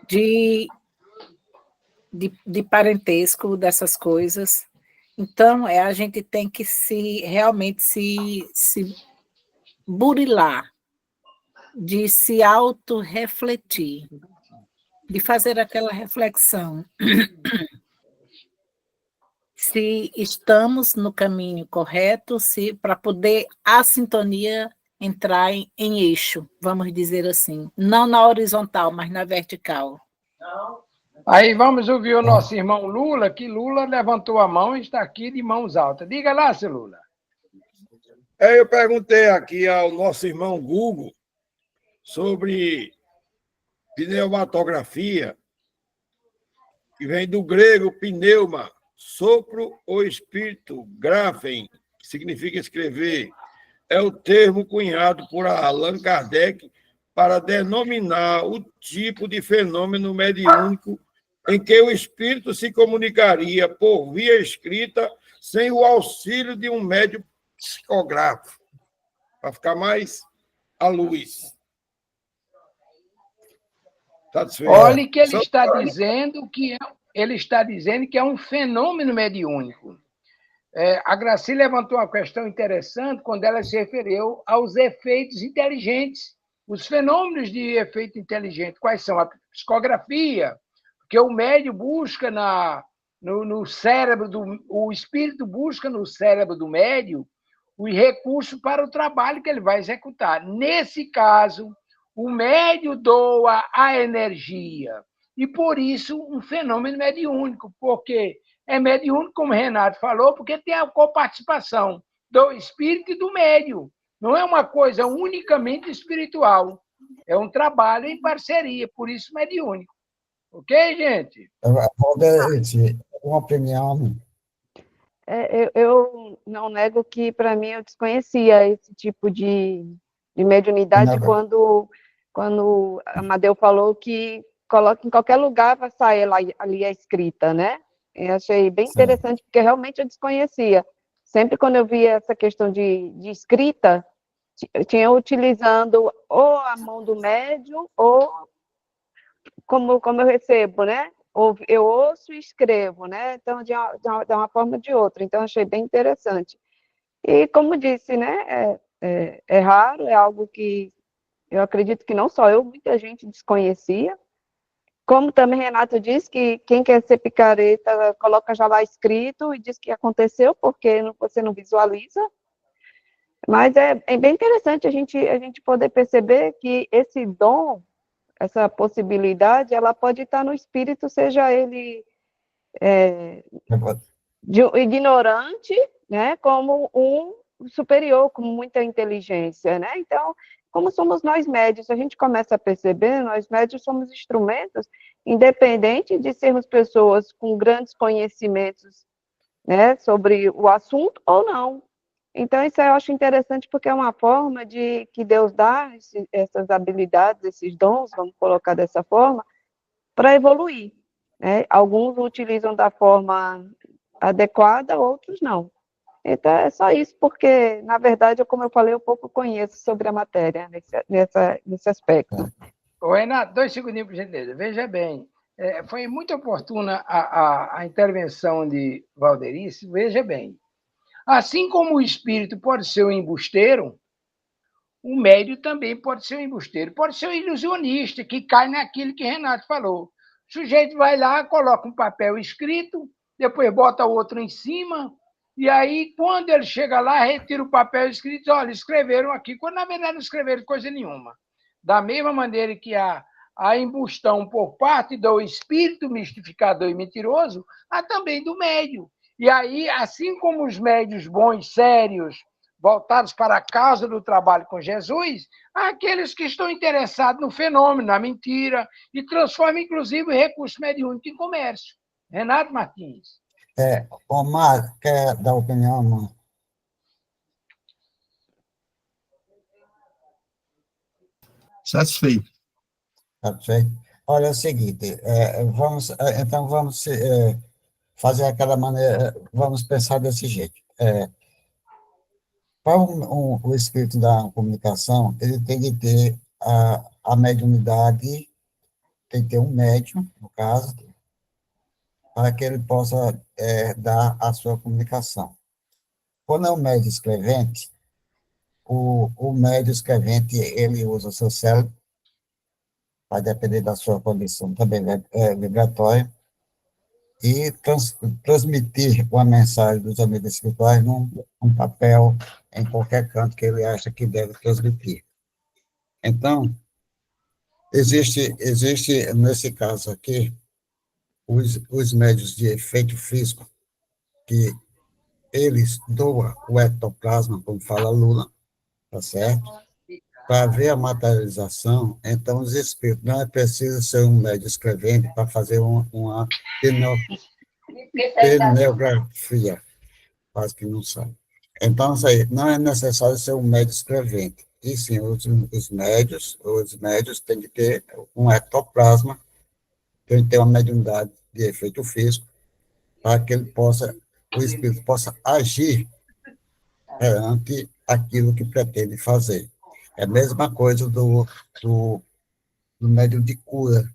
de parentesco dessas coisas. Então, a gente tem que realmente se burilar, de se autorrefletir, de fazer aquela reflexão. Se estamos no caminho correto, para poder a sintonia entrar em eixo, vamos dizer assim. Não na horizontal, mas na vertical. Aí vamos ouvir o nosso irmão Lula, que Lula levantou a mão e está aqui de mãos altas. Diga lá, seu Lula. Eu perguntei aqui ao nosso irmão Google sobre pneumatografia, que vem do grego pneuma, sopro ou espírito, graphem, que significa escrever. É o termo cunhado por Allan Kardec para denominar o tipo de fenômeno mediúnico em que o espírito se comunicaria por via escrita sem o auxílio de um médium psicógrafo, para ficar mais à luz. Olhe que ele está dizendo que é um fenômeno mediúnico. A Graci levantou uma questão interessante quando ela se referiu aos efeitos inteligentes, os fenômenos de efeito inteligente. Quais são? A psicografia, que o médium busca no cérebro, o espírito busca no cérebro do médium os recursos para o trabalho que ele vai executar. Nesse caso, o médium doa a energia. E, por isso, um fenômeno mediúnico, porque é mediúnico, como o Renato falou, porque tem a coparticipação do espírito e do médium. Não é uma coisa unicamente espiritual. É um trabalho em parceria, por isso mediúnico. Ok, gente? Valdete, uma opinião. Eu não nego que, para mim, eu desconhecia esse tipo de mediunidade quando a Amadeu falou que coloca em qualquer lugar vai sair ali a escrita, né? Eu achei bem interessante, porque realmente eu desconhecia. Sempre quando eu via essa questão de escrita, eu tinha utilizando ou a mão do médium, ou como eu recebo, né? Ou eu ouço e escrevo, né? Então, de uma forma ou de outra. Então, achei bem interessante. E, como disse, né? É raro, é algo que eu acredito que não só eu, muita gente desconhecia. Como também Renato disse, que quem quer ser picareta coloca já lá escrito e diz que aconteceu, porque você não visualiza. Mas é bem interessante a gente poder perceber que esse dom, essa possibilidade, ela pode estar no espírito, seja ele ignorante, né, como um superior, com muita inteligência, né? Então, como somos nós médios, a gente começa a perceber, nós médios somos instrumentos, independente de sermos pessoas com grandes conhecimentos, né, sobre o assunto ou não. Então, isso eu acho interessante, porque é uma forma de que Deus dá essas habilidades, esses dons, vamos colocar dessa forma, para evoluir, né? Alguns utilizam da forma adequada, outros não. Então, é só isso, porque, na verdade, como eu falei, eu pouco conheço sobre a matéria nesse aspecto. Ô, Renato, 2 segundinhos, por gentileza. Veja bem, foi muito oportuna a intervenção de Valderice. Veja bem, assim como o espírito pode ser um embusteiro, o médium também pode ser um embusteiro, pode ser um ilusionista, que cai naquilo que Renato falou. O sujeito vai lá, coloca um papel escrito, depois bota outro em cima, e aí, quando ele chega lá, retira o papel escrito e diz, olha, escreveram aqui, quando na verdade não escreveram coisa nenhuma. Da mesma maneira que a embustão por parte do espírito mistificador e mentiroso, há também do médium. E aí, assim como os médios bons, sérios, voltados para a causa do trabalho com Jesus, há aqueles que estão interessados no fenômeno, na mentira, e transformam, inclusive, o recurso mediúnico em comércio. Renato Martins. Omar, quer dar opinião, Omar? Satisfeito. Satisfeito? Olha, é o seguinte, então vamos fazer aquela maneira, vamos pensar desse jeito. Para o espírito da comunicação, ele tem que ter a mediunidade, tem que ter um médium, no caso, para que ele possa dar a sua comunicação. Quando é um médium escrevente, o médium escrevente, ele usa o seu cérebro, vai depender da sua condição também vibratória, e transmitir uma mensagem dos amigos espirituais num papel, em qualquer canto que ele acha que deve transmitir. Então, existe nesse caso aqui, os médios de efeito físico, que eles doam o ectoplasma, como fala Lula, tá certo? Para ver a materialização, então os espíritos, não é preciso ser um médium escrevente para fazer uma pneografia, quase que não sabe. Então, isso aí, não é necessário ser um médium escrevente, e sim, os médios têm que ter um ectoplasma, tem que ter uma mediunidade de efeito físico, para que o espírito possa agir perante aquilo que pretende fazer. É a mesma coisa do médium de cura.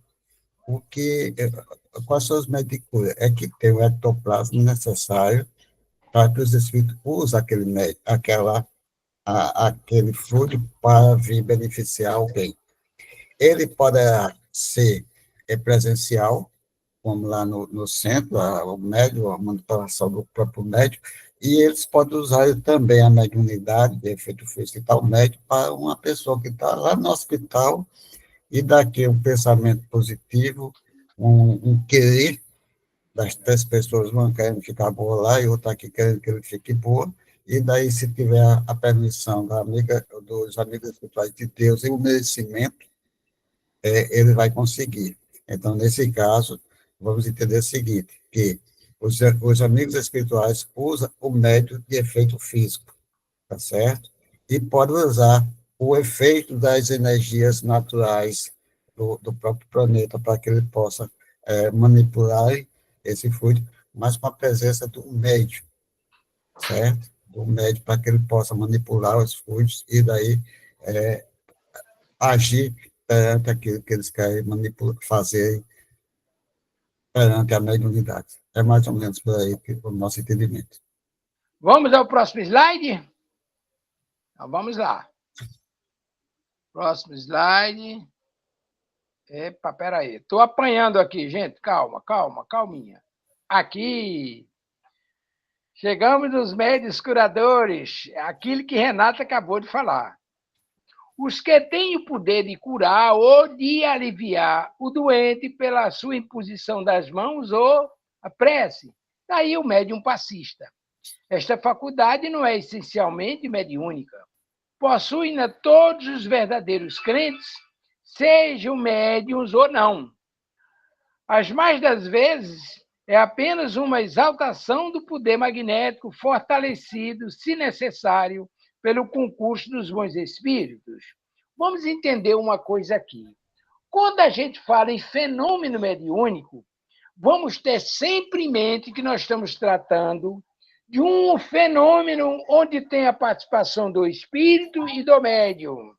Quais são os médios de cura? É que tem o ectoplasma necessário para que os espíritos usem aquele fluido para vir beneficiar alguém. Ele pode ser presencial, como lá no centro, o médium, a manipulação do próprio médium, e eles podem usar também a mediunidade de efeito físico e tal médium para uma pessoa que está lá no hospital e daqui um pensamento positivo, um querer das 3 pessoas, uma querendo ficar boa lá e outra aqui querendo que ele fique boa, e daí, se tiver a permissão dos amigos espirituais de Deus e o merecimento, ele vai conseguir. Então, nesse caso, vamos entender o seguinte, que os amigos espirituais usam o médium de efeito físico, tá certo? E pode usar o efeito das energias naturais do próprio planeta para que ele possa manipular esse fluido, mas com a presença do médium, certo? Do médium para que ele possa manipular os fluidos e daí agir perante aquilo que eles querem fazer perante a mediunidade. É mais ou menos por aí o nosso entendimento. Vamos ao próximo slide? Então, vamos lá. Próximo slide. Epa, peraí. Estou apanhando aqui, gente. Calminha. Aqui. Chegamos nos médios curadores, aquilo que Renata acabou de falar. Os que têm o poder de curar ou de aliviar o doente pela sua imposição das mãos ou a prece. Daí o médium passista. Esta faculdade não é essencialmente mediúnica. Possui-na todos os verdadeiros crentes, sejam médiuns ou não. As mais das vezes, é apenas uma exaltação do poder magnético fortalecido, se necessário, pelo concurso dos bons espíritos. Vamos entender uma coisa aqui. Quando a gente fala em fenômeno mediúnico, vamos ter sempre em mente que nós estamos tratando de um fenômeno onde tem a participação do espírito e do médium.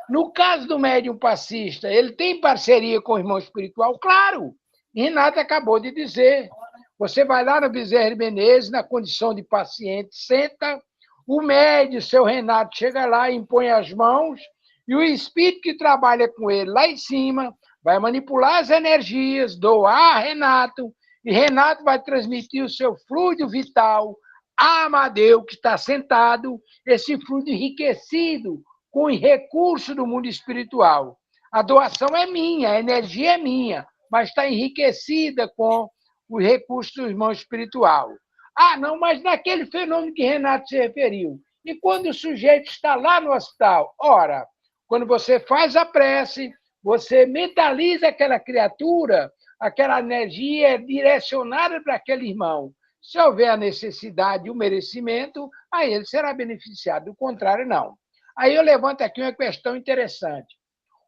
No caso do médium passista, ele tem parceria com o irmão espiritual? Claro! Renato acabou de dizer. Você vai lá no Bezerra de Menezes, na condição de paciente, senta, o médium, seu Renato, chega lá, impõe as mãos, e o espírito que trabalha com ele lá em cima vai manipular as energias, doar a Renato, e Renato vai transmitir o seu fluido vital a Amadeu, que está sentado, esse fluido enriquecido com o recurso do mundo espiritual. A doação é minha, a energia é minha, mas está enriquecida com o recurso do irmão espiritual. Ah, não, mas naquele fenômeno que Renato se referiu. E quando o sujeito está lá no hospital? Ora, quando você faz a prece, você mentaliza aquela criatura, aquela energia é direcionada para aquele irmão. Se houver a necessidade e o merecimento, aí ele será beneficiado. Do contrário, não. Aí eu levanto aqui uma questão interessante.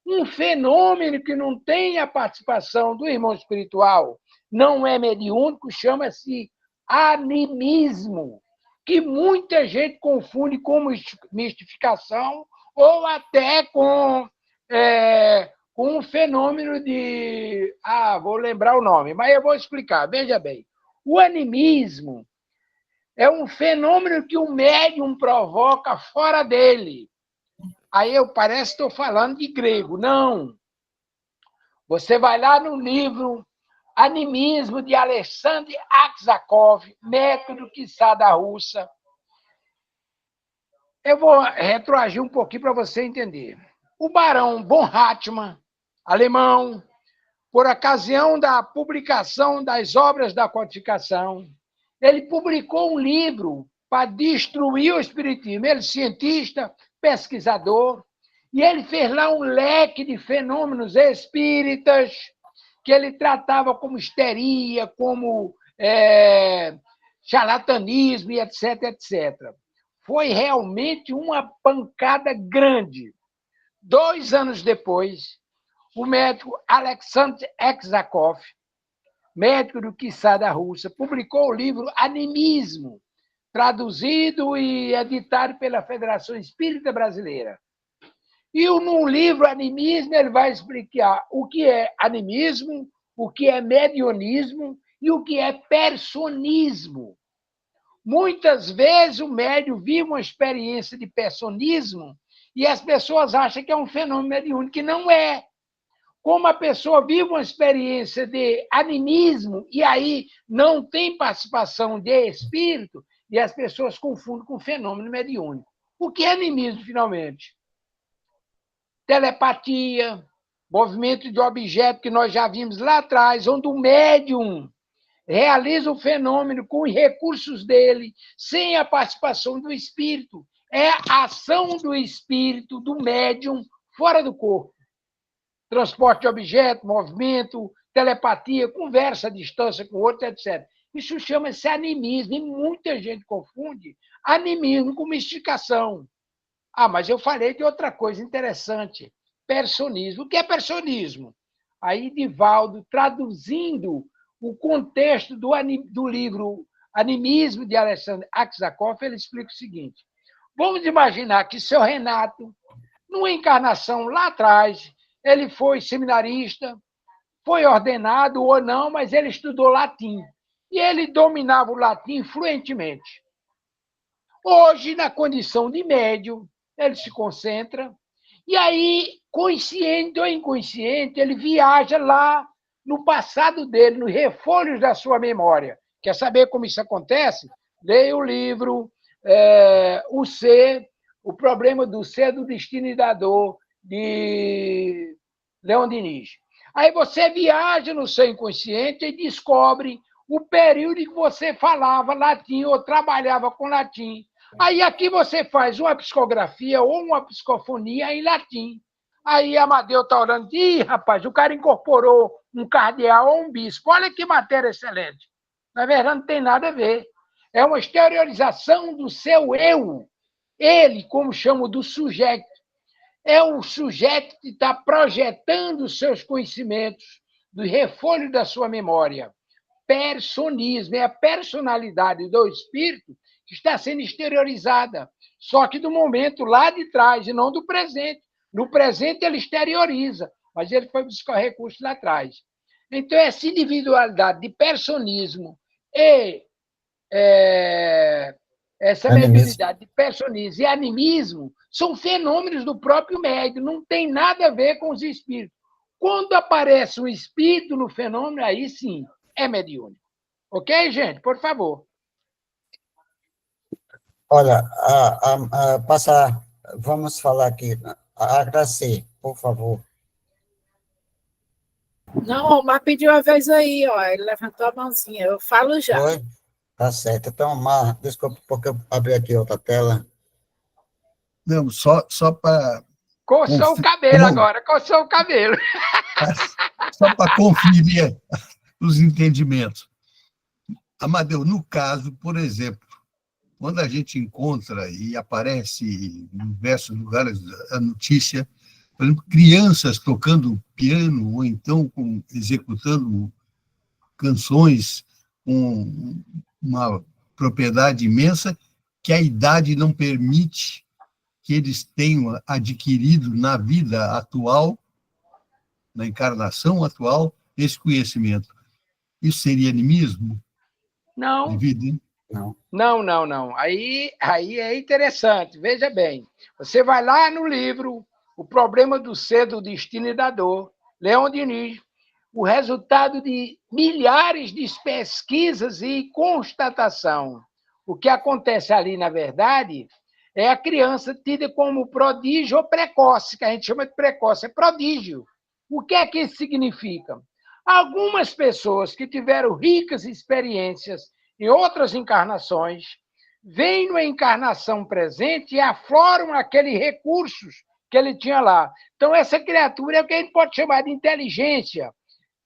Um fenômeno que não tem a participação do irmão espiritual, não é mediúnico, chama-se animismo, que muita gente confunde com mistificação ou até com um fenômeno de... vou lembrar o nome, mas eu vou explicar. Veja bem, o animismo é um fenômeno que o médium provoca fora dele. Aí eu parece que estou falando de grego. Não. Você vai lá no livro Animismo, de Alexandre Aksakov, método quiçá da Rússia. Eu vou retroagir um pouquinho para você entender. O barão von Hartmann, alemão, por ocasião da publicação das obras da codificação, ele publicou um livro para destruir o espiritismo. Ele é cientista, pesquisador, e ele fez lá um leque de fenômenos espíritas que ele tratava como histeria, como charlatanismo, e etc, etc. Foi realmente uma pancada grande. 2 anos depois, o médico Alexander Aksakov, médico do quiçá da Rússia, publicou o livro Animismo, traduzido e editado pela Federação Espírita Brasileira. E no livro Animismo ele vai explicar o que é animismo, o que é mediunismo e o que é personismo. Muitas vezes o médium vive uma experiência de personismo e as pessoas acham que é um fenômeno mediúnico, que não é. Como a pessoa vive uma experiência de animismo e aí não tem participação de espírito, e as pessoas confundem com fenômeno mediúnico. O que é animismo, finalmente? Telepatia, movimento de objeto que nós já vimos lá atrás, onde o médium realiza o fenômeno com os recursos dele, sem a participação do espírito. É a ação do espírito, do médium, fora do corpo. Transporte de objeto, movimento, telepatia, conversa à distância com o outro, etc. Isso chama-se animismo, e muita gente confunde animismo com mistificação. Mas eu falei de outra coisa interessante, personismo. O que é personismo? Aí, Divaldo, traduzindo o contexto do livro Animismo, de Alexandre Aksakov, ele explica o seguinte. Vamos imaginar que seu Renato, numa encarnação lá atrás, ele foi seminarista, foi ordenado ou não, mas ele estudou latim. E ele dominava o latim fluentemente. Hoje, na condição de médium, ele se concentra, e aí, consciente ou inconsciente, ele viaja lá no passado dele, nos refolhos da sua memória. Quer saber como isso acontece? Leia o livro O Ser, o problema do ser, do destino e da dor, de Leon Denis. Aí você viaja no seu inconsciente e descobre o período em que você falava latim ou trabalhava com latim. Aí aqui você faz uma psicografia ou uma psicofonia em latim. Aí Amadeu está orando, rapaz, o cara incorporou um cardeal ou um bispo. Olha que matéria excelente. Na verdade, não tem nada a ver. É uma exteriorização do seu eu. Ele, como chamo do sujeito, é um sujeito que está projetando os seus conhecimentos do refolho da sua memória personismo, é a personalidade do espírito que está sendo exteriorizada, só que do momento lá de trás e não do presente. No presente ele exterioriza, mas ele foi buscar recursos lá atrás. Então, essa individualidade de personismo e essa mediunidade de personismo e animismo são fenômenos do próprio médium, não tem nada a ver com os espíritos. Quando aparece um espírito no fenômeno, aí sim, é mediúnico. Ok, gente? Por favor. Olha, vamos falar aqui. A Graci, por favor. Não, o Omar pediu uma vez aí, ó, ele levantou a mãozinha, eu falo já. Foi? Tá certo. Então, Omar, desculpa porque eu abri aqui outra tela. Não, só para... Coçou o cabelo agora, coçou o cabelo. Só para conferir os entendimentos. Amadeu, no caso, por exemplo, quando a gente encontra e aparece em diversos lugares a notícia, por exemplo, crianças tocando piano ou então executando canções com uma propriedade imensa que a idade não permite que eles tenham adquirido na vida atual, na encarnação atual, esse conhecimento. Isso seria animismo? Não. Devido, hein? Não. Aí é interessante. Veja bem. Você vai lá no livro O Problema do Ser, do Destino e da Dor, Leon Denis, o resultado de milhares de pesquisas e constatação. O que acontece ali, na verdade, é a criança tida como prodígio ou precoce, que a gente chama de precoce, é prodígio. O que é que isso significa? Algumas pessoas que tiveram ricas experiências em outras encarnações, vêm na encarnação presente e afloram aqueles recursos que ele tinha lá. Então, essa criatura é o que a gente pode chamar de inteligência.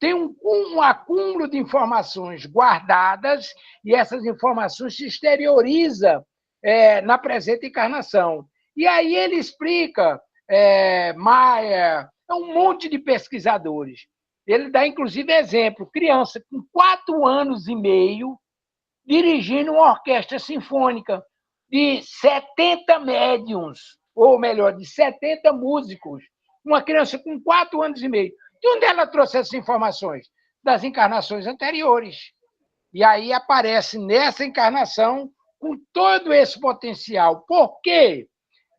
Tem um acúmulo de informações guardadas e essas informações se exteriorizam na presente encarnação. E aí ele explica, Maia, um monte de pesquisadores. Ele dá, inclusive, exemplo, criança com 4 anos e meio, dirigindo uma orquestra sinfônica de 70 médiuns, ou melhor, de 70 músicos. Uma criança com 4 anos e meio. De onde ela trouxe essas informações? Das encarnações anteriores. E aí aparece nessa encarnação com todo esse potencial. Por quê?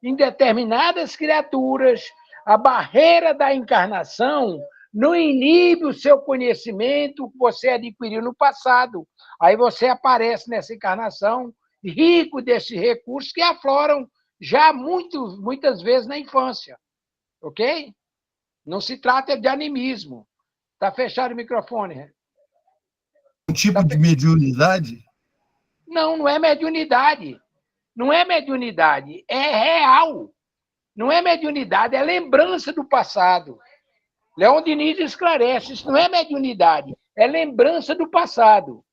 Em determinadas criaturas, a barreira da encarnação não inibe o seu conhecimento que você adquiriu no passado. Aí você aparece nessa encarnação rico desses recursos que afloram já muitas vezes na infância. Ok? Não se trata de animismo. Está fechado o microfone. Um tipo de mediunidade? Não é mediunidade. Não é mediunidade, é real. Não é mediunidade, é lembrança do passado. Leon Denis esclarece, isso não é mediunidade, é lembrança do passado.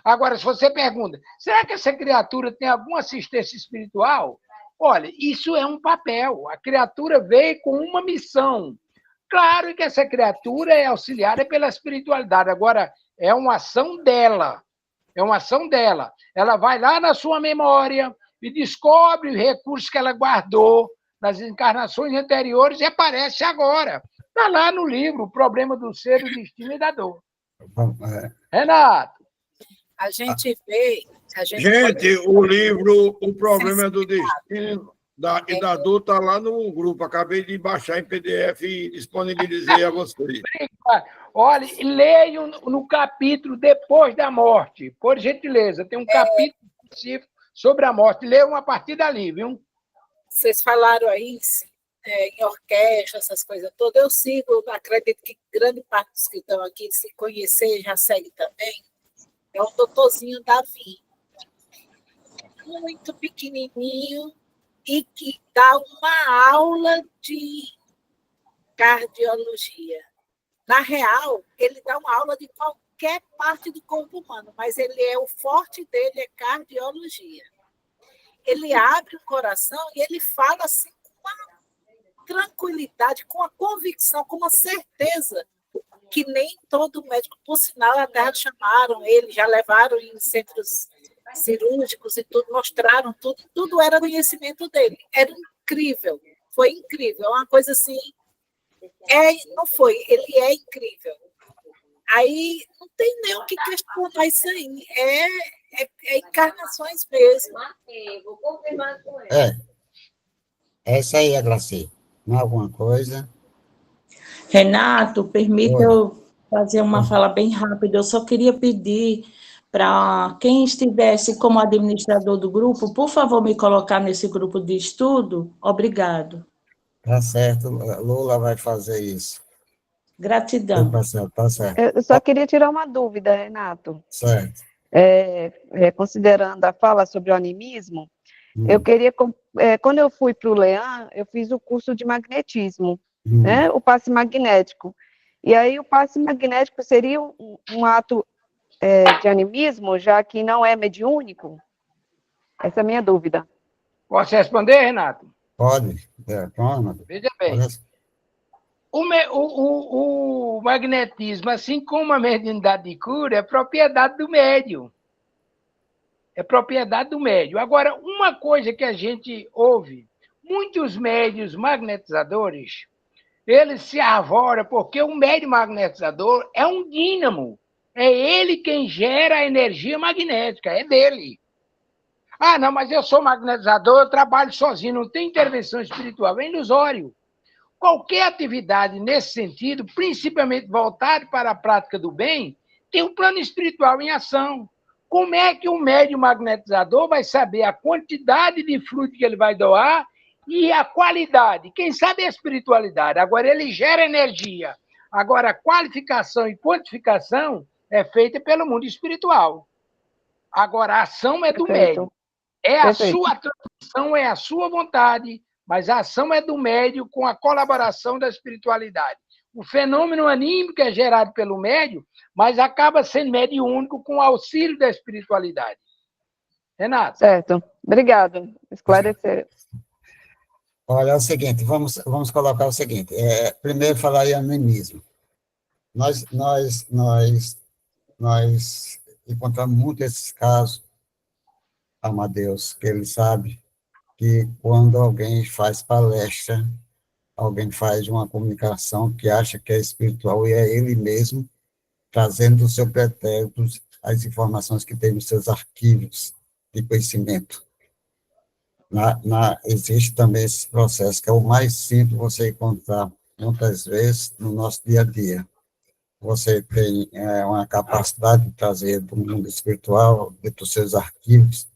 Agora, se você pergunta, será que essa criatura tem alguma assistência espiritual? Olha, isso é um papel. A criatura veio com uma missão. Claro que essa criatura é auxiliada pela espiritualidade. Agora, é uma ação dela. É uma ação dela. Ela vai lá na sua memória e descobre os recursos que ela guardou nas encarnações anteriores e aparece agora. Está lá no livro, O Problema do Ser, do Destino e da Dor. Renato. A gente vê... Gente, o livro O Problema do Destino e da Dor está lá no grupo. Acabei de baixar em PDF e disponibilizei a vocês. Olha, leiam no capítulo Depois da Morte, por gentileza. Tem um capítulo específico sobre a morte. Leiam a partir dali, viu? Vocês falaram aí em orquestra, essas coisas todas. Eu sigo, acredito que grande parte dos que estão aqui, se conhecer, já segue também. É o doutorzinho Davi. Muito pequenininho e que dá uma aula de cardiologia. Na real, ele dá uma aula de qualquer parte do corpo humano, mas o forte dele é cardiologia. Ele abre o coração e ele fala assim com uma tranquilidade, com uma convicção, com uma certeza que nem todo médico, por sinal, até chamaram ele, já levaram em centros cirúrgicos e tudo, mostraram tudo, tudo era conhecimento dele. Era incrível, foi incrível, uma coisa assim, não foi, ele é incrível. Aí não tem nem o que questionar isso aí, é encarnações mesmo. Vou confirmar com ele. É isso aí, Graci. Mais alguma coisa? Renato, permita Oi. eu fazer uma fala bem rápida. Eu só queria pedir para quem estivesse como administrador do grupo, por favor, me colocar nesse grupo de estudo. Obrigado. Tá certo, Lula vai fazer isso. Gratidão. Tá certo. Eu só queria tirar uma dúvida, Renato. Certo. Considerando a fala sobre o animismo, eu queria, quando eu fui para o Leão, eu fiz o curso de magnetismo, né? O passe magnético. E aí o passe magnético seria um ato de animismo, já que não é mediúnico? Essa é a minha dúvida. Posso responder, Renato? Pode. Pronto. Veja bem. O magnetismo, assim como a mediunidade de cura, é propriedade do médium. É propriedade do médium. Agora, uma coisa que a gente ouve, muitos médios magnetizadores, eles se arvoram porque o médium magnetizador é um dínamo. É ele quem gera a energia magnética, é dele. Ah, não, mas eu sou magnetizador, eu trabalho sozinho, não tem intervenção espiritual, é ilusório. Qualquer atividade nesse sentido, principalmente voltada para a prática do bem, tem um plano espiritual em ação. Como é que um médium magnetizador vai saber a quantidade de fruto que ele vai doar e a qualidade? Quem sabe a espiritualidade. Agora, ele gera energia. Agora, a qualificação e quantificação é feita pelo mundo espiritual. Agora, a ação é do médium. A sua transmissão é a sua vontade, mas a ação é do médium com a colaboração da espiritualidade. O fenômeno anímico é gerado pelo médium, mas acaba sendo mediúnico com o auxílio da espiritualidade. Renato? Certo. Obrigado. Esclarecer. Olha, é o seguinte, vamos colocar o seguinte. Primeiro, falar em animismo. Nós encontramos muito esses casos, Amadeus, que ele sabe que quando alguém faz palestra, alguém faz uma comunicação que acha que é espiritual e é ele mesmo trazendo do seu pretérito as informações que tem nos seus arquivos de conhecimento. Existe também esse processo, que é o mais simples você encontrar, muitas vezes, no nosso dia a dia. Você tem uma capacidade de trazer do mundo espiritual, dos seus arquivos,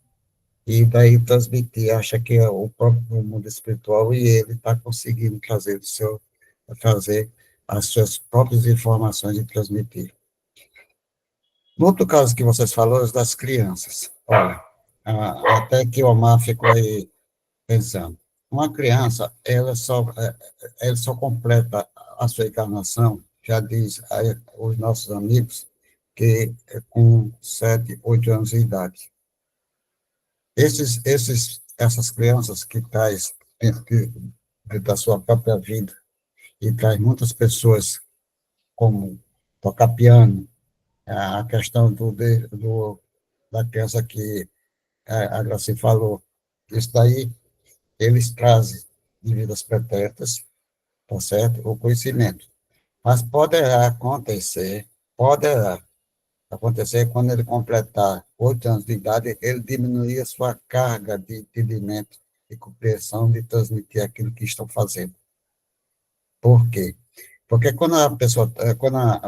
e daí transmitir, acha que é o próprio mundo espiritual, e ele está conseguindo trazer as suas próprias informações e transmitir. No outro caso que vocês falaram, das crianças, olha, até que o Omar ficou aí pensando, uma criança, ela só completa a sua encarnação, já diz os nossos amigos, que é com 7, 8 anos de idade. Essas crianças que traz dentro da sua própria vida e traz muitas pessoas como tocar piano, a questão da criança que a Graci falou, isso daí eles trazem de vidas pretéritas, tá certo? O conhecimento. Mas poderá acontecer quando ele completar 8 anos de idade, ele diminuir a sua carga de entendimento e compreensão de transmitir aquilo que estão fazendo. Por quê? Porque quando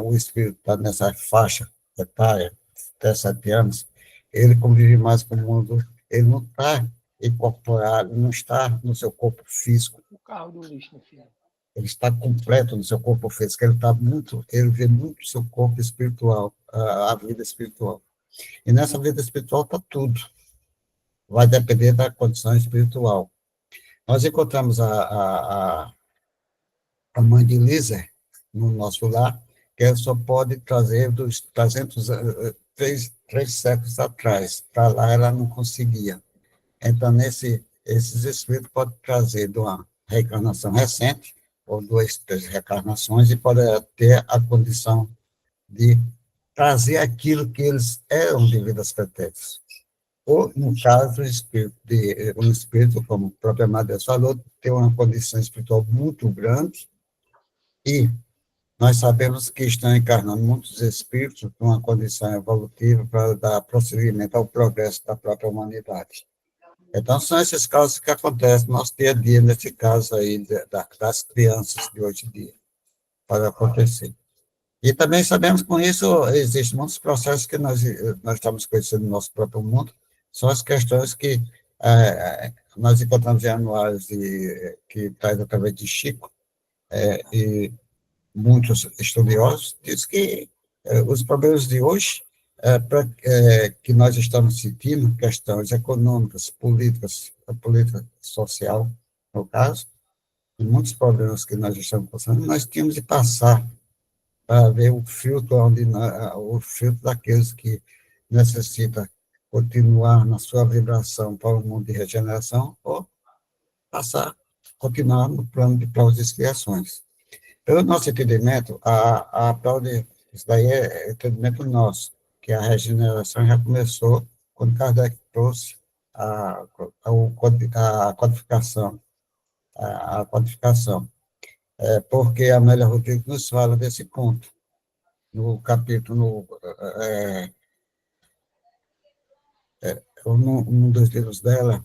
o espírito está nessa faixa etária, até 7 anos, ele convive mais com o mundo, ele não está incorporado, não está no seu corpo físico. O carro do lixo, meu filho. Ele está completo no seu corpo físico, ele vê muito o seu corpo espiritual, a vida espiritual. E nessa vida espiritual está tudo. Vai depender da condição espiritual. Nós encontramos a mãe de Lízer no nosso lar, que ela só pode trazer dos 3 séculos atrás. Para lá ela não conseguia. Então, esses espíritos podem trazer de uma reencarnação recente, ou 2, 3 reencarnações, e pode ter a condição de trazer aquilo que eles eram de vidas pretéritas. Ou, no caso, um espírito, como a própria Madre falou, tem uma condição espiritual muito grande, e nós sabemos que estão encarnando muitos espíritos numa condição evolutiva para dar prosseguimento ao progresso da própria humanidade. Então, são esses casos que acontecem no nosso dia a dia, nesse caso aí das crianças de hoje em dia, para acontecer. E também sabemos que com isso existem muitos processos que nós estamos conhecendo no nosso próprio mundo, são as questões que nós encontramos em anuários que traz através de Chico, e muitos estudiosos, diz que os problemas de hoje, que nós estamos sentindo, questões econômicas, políticas, a política social, no caso, e muitos problemas que nós estamos passando, nós tínhamos de passar para ver o filtro, o filtro daqueles que necessitam continuar na sua vibração para o mundo de regeneração, ou continuar no plano de provas e expiações. Pelo nosso entendimento, isso daí é entendimento nosso, que a regeneração já começou quando Kardec trouxe a codificação. Porque a Amélia Rodrigues nos fala desse ponto. No capítulo, num dos livros dela,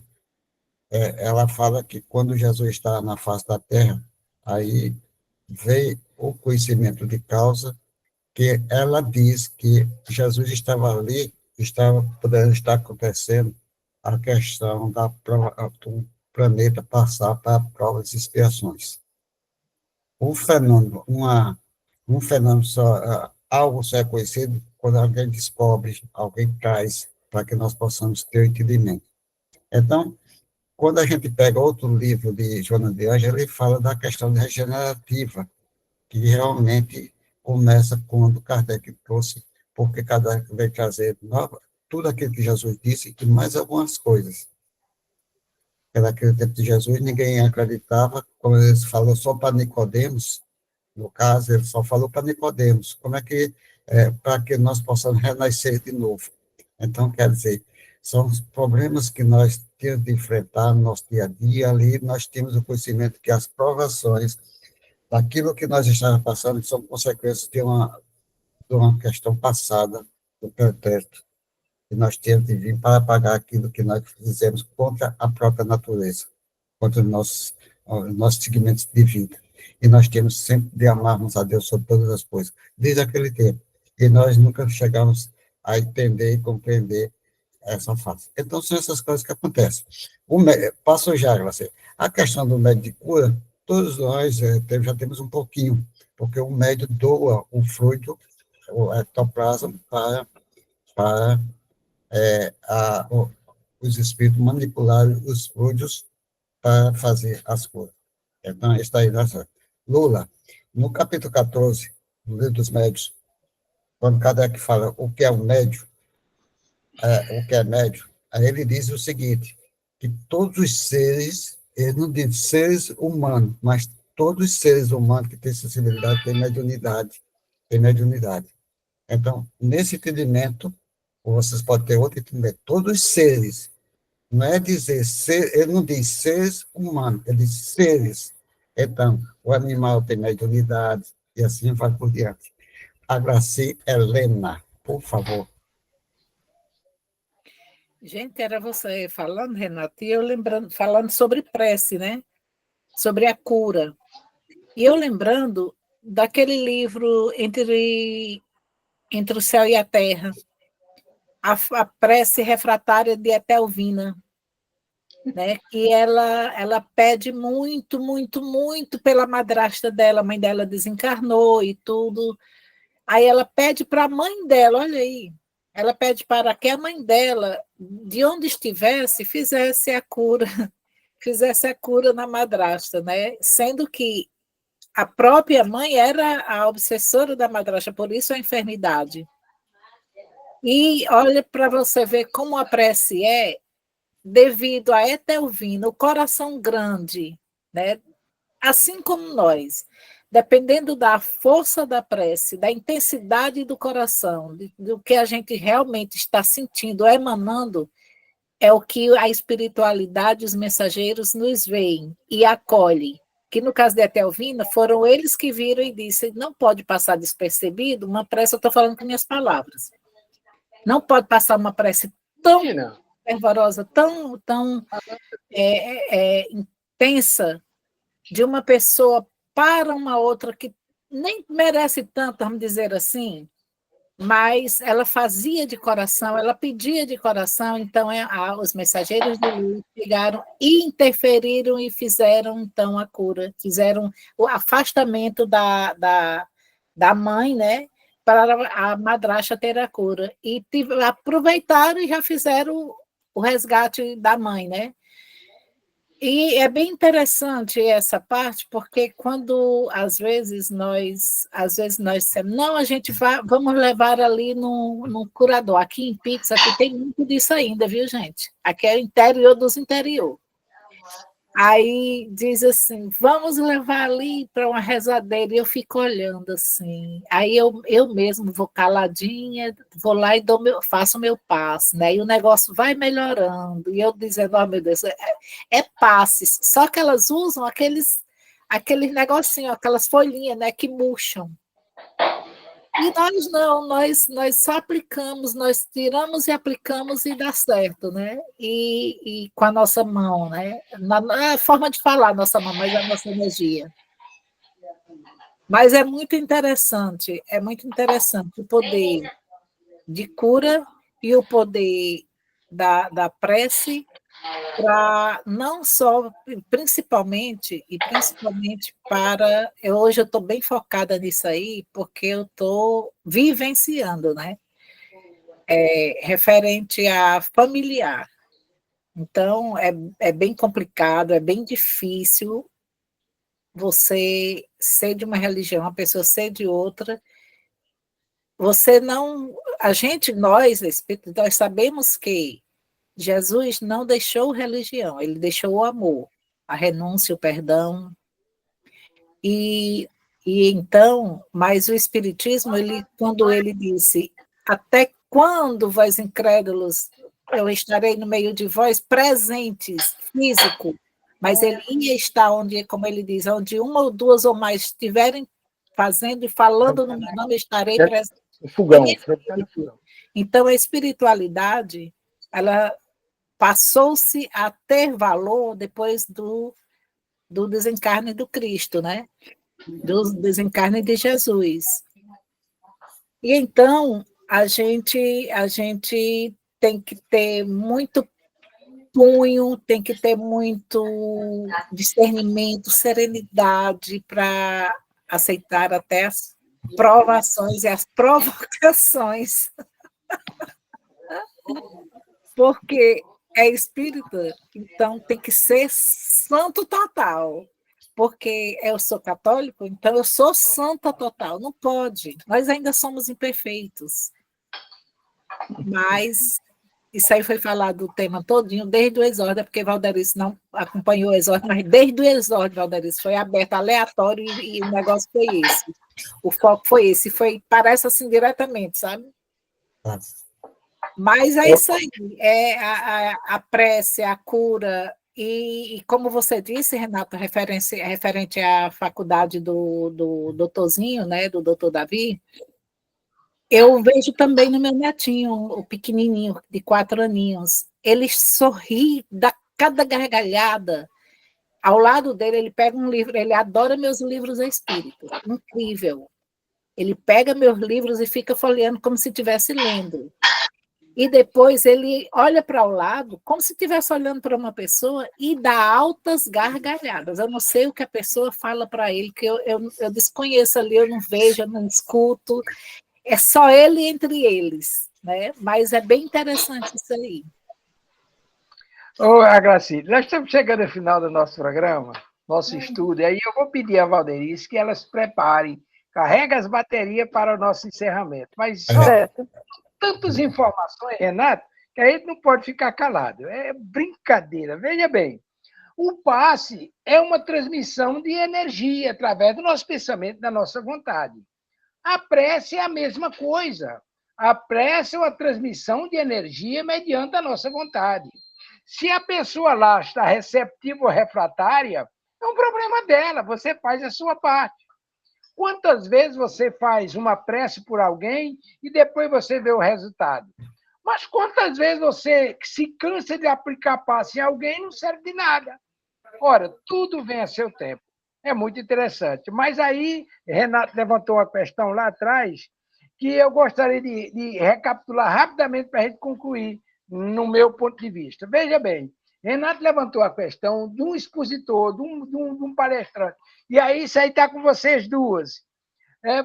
ela fala que quando Jesus está na face da Terra, aí veio o conhecimento de causa, que ela diz que Jesus estava ali, estava podendo estar acontecendo a questão do planeta passar para provas e expiações. Um fenômeno só, algo só é conhecido quando alguém descobre, alguém traz, para que nós possamos ter o entendimento. Então, quando a gente pega outro livro de Joana de Ângeles, ele fala da questão regenerativa, que realmente começa quando Kardec trouxe, porque Kardec veio trazer tudo aquilo que Jesus disse e mais algumas coisas. Naquele tempo de Jesus, ninguém acreditava, como ele falou só para Nicodemos, no caso, ele só falou para Nicodemos, como é que, para que nós possamos renascer de novo. Então, quer dizer, são os problemas que nós temos de enfrentar no nosso dia a dia, ali nós temos o conhecimento que as provações daquilo que nós estamos passando são consequências de uma questão passada do pretérito, e nós temos de vir para pagar aquilo que nós fizemos contra a própria natureza, contra os nossos segmentos de vida. E nós temos sempre de amarmos a Deus sobre todas as coisas, desde aquele tempo. E nós nunca chegamos a entender e compreender essa fase. Então, são essas coisas que acontecem. Passo já, a questão do médio de cura, todos nós já temos um pouquinho, porque o médio doa o fluido, o ectoplasma, para os espíritos manipularem os fluidos para fazer as curas. Então, está aí nossa Lula. No capítulo 14, do livro dos médios, quando Kardec fala o que é um médio, o que é médio, aí ele diz o seguinte, que todos os seres, ele não diz seres humanos, mas todos os seres humanos que têm sensibilidade têm mediunidade. Então, nesse entendimento, vocês podem ter outro entendimento, todos os seres, não é dizer ser, ele não diz seres humanos, ele diz seres. Então, o animal tem mediunidade, e assim vai por diante. A Graci Helena, por favor. Gente, era você falando, Renata, e eu falando sobre prece, né? Sobre a cura. E eu lembrando daquele livro Entre o Céu e a Terra, a prece refratária de Etelvina, né? Que ela pede muito, muito, muito pela madrasta dela, a mãe dela desencarnou e tudo. Aí ela pede para a mãe dela, olha aí, ela pede para que a mãe dela, de onde estivesse, fizesse a cura na madrasta, né? Sendo que a própria mãe era a obsessora da madrasta, por isso a enfermidade. E olha para você ver como a prece devido a Etelvina, o coração grande, né? assim como nós, dependendo da força da prece, da intensidade do coração, do que a gente realmente está sentindo, emanando, é o que a espiritualidade, os mensageiros nos veem e acolhem. Que no caso de Etelvina, foram eles que viram e disseram, não pode passar despercebido uma prece, eu estou falando com minhas palavras, não pode passar uma prece tão fervorosa, tão intensa, de uma pessoa para uma outra que nem merece tanto, vamos dizer assim, mas ela fazia de coração, ela pedia de coração, então os mensageiros de luz chegaram e interferiram e fizeram, então, a cura, fizeram o afastamento da mãe, né, para a madrasta ter a cura, e aproveitaram e já fizeram o resgate da mãe, né? E é bem interessante essa parte, porque quando, às vezes, nós dissemos, não, a gente vamos levar ali num curador. Aqui em Pix, aqui tem muito disso ainda, viu, gente? Aqui é o interior dos interior. Aí diz assim, vamos levar ali para uma rezadeira, e eu fico olhando assim. Aí eu mesmo vou caladinha, vou lá e faço o meu passe, né? E o negócio vai melhorando. E eu dizendo, oh, meu Deus, é passes. Só que elas usam aqueles negocinhos, aquelas folhinhas, né, que murcham. E nós não, nós só aplicamos, nós tiramos e aplicamos e dá certo, né? E com a nossa mão, né? Na forma de falar nossa mão, mas a nossa energia. Mas é muito interessante o poder de cura e o poder da prece para não só, principalmente para... Hoje eu estou bem focada nisso aí, porque eu estou vivenciando, né? Referente a familiar. Então, é bem complicado, é bem difícil você ser de uma religião, a pessoa ser de outra. Você não... nós sabemos que Jesus não deixou religião, ele deixou o amor, a renúncia, o perdão. E então, mas o Espiritismo, quando ele disse, até quando, vós incrédulos, eu estarei no meio de vós, presentes, físico, mas ele ia estar onde, como ele diz, onde uma ou duas ou mais estiverem fazendo e falando no meu nome, estarei presente. O fogão. Então, a espiritualidade, ela passou-se a ter valor depois do desencarne do Cristo, né? Do desencarne de Jesus. E então, a gente tem que ter muito punho, tem que ter muito discernimento, serenidade para aceitar até as provações e as provocações. Porque é espírita, então tem que ser santo total. Porque eu sou católico, então eu sou santa total. Não pode. Nós ainda somos imperfeitos. Mas isso aí foi falado do tema todinho, desde o exórdio, porque Valderice não acompanhou o exórdio, mas desde o exórdio, Valderice, foi aberto aleatório e o negócio foi esse. O foco foi esse. Parece assim diretamente, sabe? Mas é isso aí. É a prece, a cura. E como você disse, Renato, referente à faculdade do doutorzinho, né, do doutor Davi, eu vejo também no meu netinho, o pequenininho, de 4 aninhos. Ele sorri, dá cada gargalhada. Ao lado dele, ele pega um livro, ele adora meus livros espíritos. Incrível. Ele pega meus livros e fica folheando como se estivesse lendo. E depois ele olha para o lado, como se estivesse olhando para uma pessoa, e dá altas gargalhadas. Eu não sei o que a pessoa fala para ele, que eu desconheço ali, eu não vejo, eu não escuto. É só ele entre eles, né? Mas é bem interessante isso aí. Ô, Graci, nós estamos chegando ao final do nosso programa, nosso estudo, e aí eu vou pedir a Valderice que elas preparem, carrega as baterias para o nosso encerramento. Mas tantas informações, Renato, que a gente não pode ficar calado. É brincadeira. Veja bem, O passe é uma transmissão de energia através do nosso pensamento, da nossa vontade. A prece é a mesma coisa. A prece é uma transmissão de energia mediante a nossa vontade. Se a pessoa lá está receptiva ou refratária, é um problema dela, você faz a sua parte. Quantas vezes você faz uma prece por alguém e depois você vê o resultado? Mas quantas vezes você se cansa de aplicar passe em alguém e não serve de nada? Ora, tudo vem a seu tempo. É muito interessante. Mas aí, Renato levantou uma questão lá atrás que eu gostaria de recapitular rapidamente para a gente concluir, no meu ponto de vista. Veja bem, Renato levantou a questão de um expositor, de um palestrante. E aí, isso aí está com vocês duas.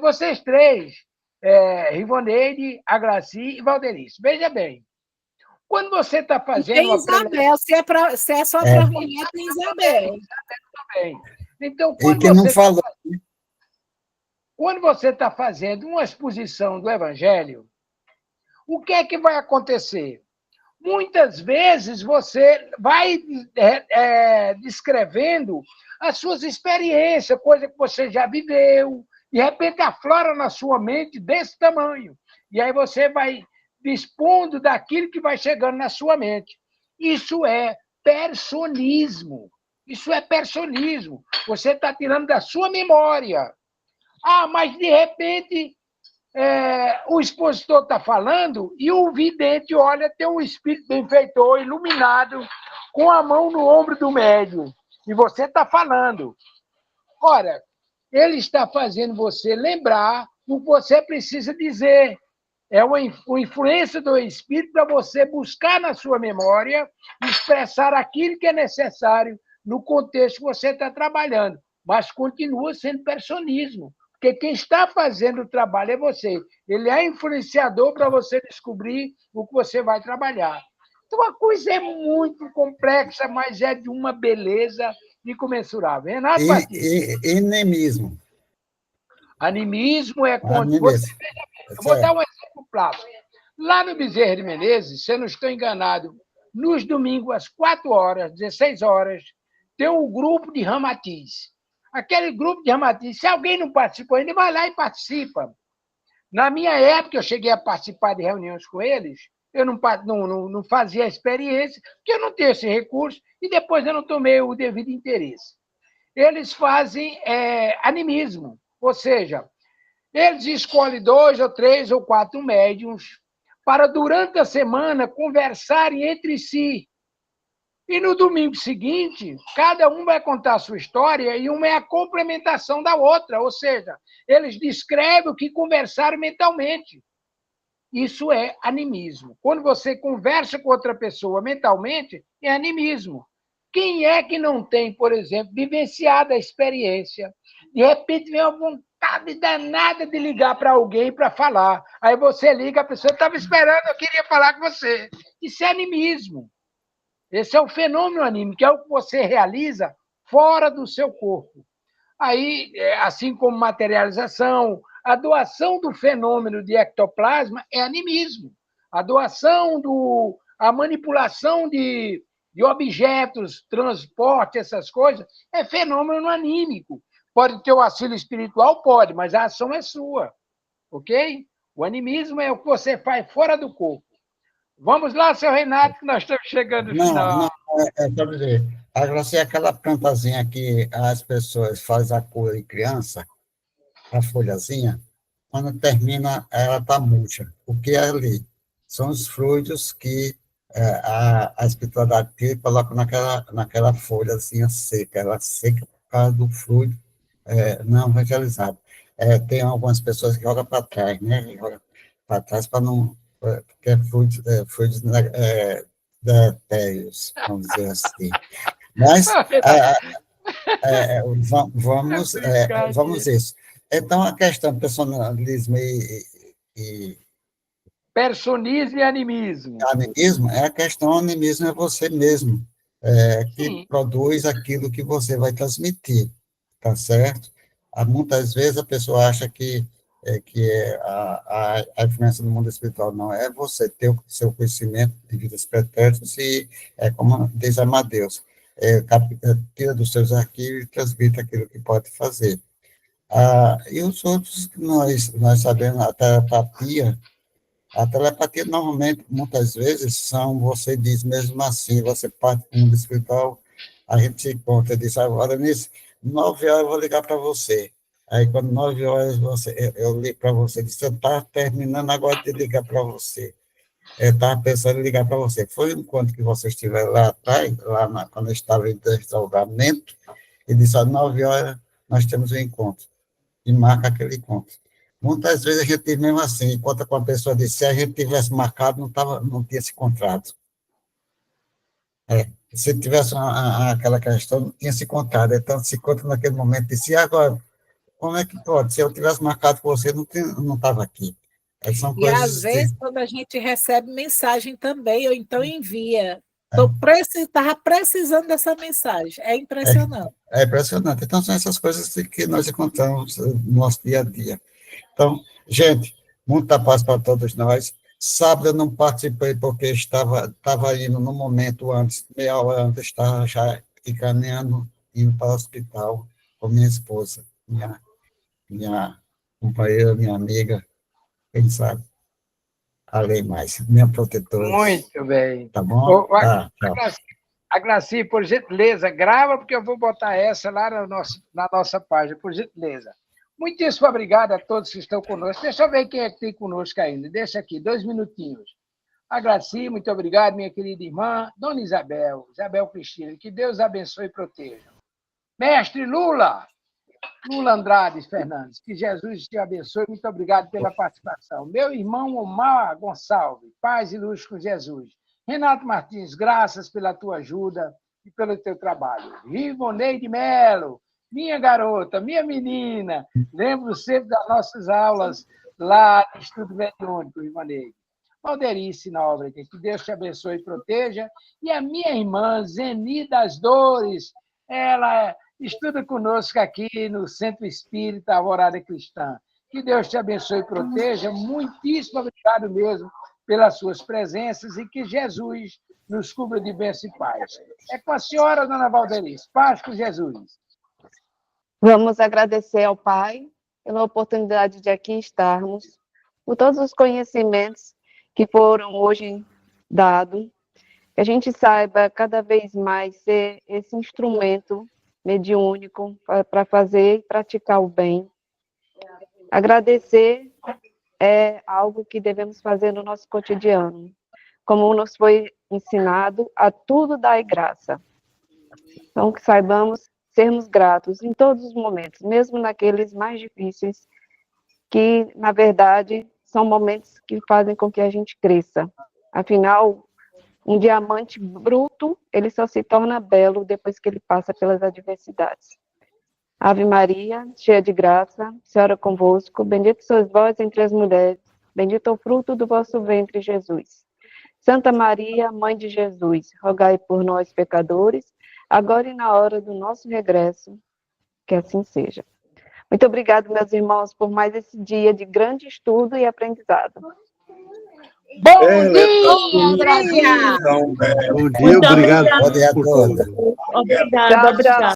Vocês três, Rivoneide, Agraci e Valderice. Veja bem, quando você está fazendo... Tem Isabel, se é só para mulher, tem Isabel. Também. Então, quando você não falou. Quando você está fazendo uma exposição do Evangelho, o que é que vai acontecer? Muitas vezes você vai descrevendo as suas experiências, coisa que você já viveu, de repente aflora na sua mente desse tamanho. E aí você vai dispondo daquilo que vai chegando na sua mente. Isso é personismo. Isso é personismo. Você está tirando da sua memória. Mas de repente o expositor está falando e o vidente olha, tem um espírito benfeitor, iluminado, com a mão no ombro do médium. E você está falando. Ora, ele está fazendo você lembrar o que você precisa dizer. É uma influência do espírito para você buscar na sua memória, expressar aquilo que é necessário no contexto que você está trabalhando. Mas continua sendo personismo. Porque quem está fazendo o trabalho é você. Ele é influenciador para você descobrir o que você vai trabalhar. Então, a coisa é muito complexa, mas é de uma beleza incomensurável. Renato Batista. E animismo. Animismo é quando... Eu vou dar um exemplo prático. Lá no Bezerra de Menezes, se eu não estou enganado, nos domingos, às 4 horas, 16 horas, tem um grupo de Ramatiz. Aquele grupo de Ramatiz, se alguém não participou ainda, vai lá e participa. Na minha época, eu cheguei a participar de reuniões com eles, eu não fazia a experiência, porque eu não tenho esse recurso, e depois eu não tomei o devido interesse. Eles fazem animismo, ou seja, eles escolhem 2 ou 3 ou 4 médiums para, durante a semana, conversarem entre si. E no domingo seguinte, cada um vai contar a sua história e uma é a complementação da outra, ou seja, eles descrevem o que conversaram mentalmente. Isso é animismo. Quando você conversa com outra pessoa mentalmente, é animismo. Quem é que não tem, por exemplo, vivenciado a experiência? De repente vem uma vontade danada de ligar para alguém para falar. Aí você liga, a pessoa estava esperando, eu queria falar com você. Isso é animismo. Esse é o fenômeno anímico, que é o que você realiza fora do seu corpo. Aí, assim como materialização, a doação do fenômeno de ectoplasma é animismo. A doação, a manipulação de objetos, transporte, essas coisas, é fenômeno anímico. Pode ter o auxílio espiritual? Pode, mas a ação é sua. Ok? O animismo é o que você faz fora do corpo. Vamos lá, seu Renato, que nós estamos chegando no final. Não, para dizer, agradecer aquela plantazinha que as pessoas fazem a cor de criança, a folhazinha, quando termina, ela está murcha. O que é ali? São os fluidos que a espiritualidade coloca naquela folhazinha seca. Ela seca por causa do fluido não evangelizado. Tem algumas pessoas que jogam para trás, né? Jogam para trás para não... porque é fluidos deletérios, vamos dizer assim. Mas vamos isso. Então, a questão do personalismo e personismo e animismo. Animismo é a questão, animismo é você mesmo, que produz aquilo que você vai transmitir, tá certo? Muitas vezes a pessoa acha que a influência do mundo espiritual não é você ter o seu conhecimento de vidas pretéritas e, como diz Amadeus, tira dos seus arquivos e transmite aquilo que pode fazer. E os outros que nós sabemos, a telepatia normalmente, muitas vezes, você diz mesmo assim, você parte do mundo espiritual, a gente se encontra e diz, agora nisso, 9 horas eu vou ligar para você. Aí, quando 9 horas eu ligo para você, disse, eu estava terminando agora de ligar para você. Eu estava pensando em ligar para você. Foi um encontro que você estiver lá atrás, quando eu estava em desalgamento, e disse, às 9 horas nós temos um encontro. E marca aquele encontro. Muitas vezes a gente mesmo assim, encontra com a pessoa e diz, se a gente tivesse marcado, não tinha se encontrado. Se tivesse aquela questão, não tinha se encontrado. Então, se encontra naquele momento e disse, agora, como é que pode? Se eu tivesse marcado com você, não estava aqui. São E coisas às vezes, quando a gente recebe mensagem também, ou então envia. Estava precisando dessa mensagem. É impressionante. É impressionante. Então, são essas coisas que nós encontramos no nosso dia a dia. Então, gente, muita paz para todos nós. Sábado eu não participei porque estava indo no momento antes, meia hora antes, estava já encaminhando, indo para o hospital com minha esposa, minha companheira, minha amiga, quem sabe, além mais, minha protetora. Muito bem. Tá bom? Tchau. A Glaci, por gentileza, grava, porque eu vou botar essa lá na nossa página, por gentileza. Muitíssimo obrigado a todos que estão conosco. Deixa eu ver quem é que tem conosco ainda. Deixa aqui, 2 minutinhos. A Glaci, muito obrigado, minha querida irmã. Dona Isabel Cristina, que Deus abençoe e proteja. Mestre Lula Andrade Fernandes, que Jesus te abençoe. Muito obrigado pela participação. Meu irmão Omar Gonçalves, paz e luz com Jesus. Renato Martins, graças pela tua ajuda e pelo teu trabalho. Rivoneide Melo, minha garota, minha menina, lembro sempre das nossas aulas lá no Estudo Mediúnico, Rivoneide. Valderice Nóbrega, que Deus te abençoe e proteja. E a minha irmã, Zeni das Dores, ela estuda conosco aqui no Centro Espírita Alvorada Cristã. Que Deus te abençoe e proteja. Muitíssimo obrigado mesmo pelas suas presenças e que Jesus nos cubra de bênção e paz. É com a senhora, dona Valderice. Paz com Jesus. Vamos agradecer ao Pai pela oportunidade de aqui estarmos, por todos os conhecimentos que foram hoje dados, que a gente saiba cada vez mais ser esse instrumento mediúnico para fazer e praticar o bem. Agradecer é algo que devemos fazer no nosso cotidiano, como nos foi ensinado, a tudo dai graça. Então, que saibamos sermos gratos em todos os momentos, mesmo naqueles mais difíceis, que, na verdade, são momentos que fazem com que a gente cresça. Afinal, um diamante bruto, ele só se torna belo depois que ele passa pelas adversidades. Ave Maria, cheia de graça, Senhora convosco, bendita sois vós entre as mulheres, bendito é o fruto do vosso ventre, Jesus. Santa Maria, Mãe de Jesus, rogai por nós, pecadores, agora e na hora do nosso regresso, que assim seja. Muito obrigada, meus irmãos, por mais esse dia de grande estudo e aprendizado. Bom dia, Brasil! Bom dia, obrigado por tudo. Obrigada.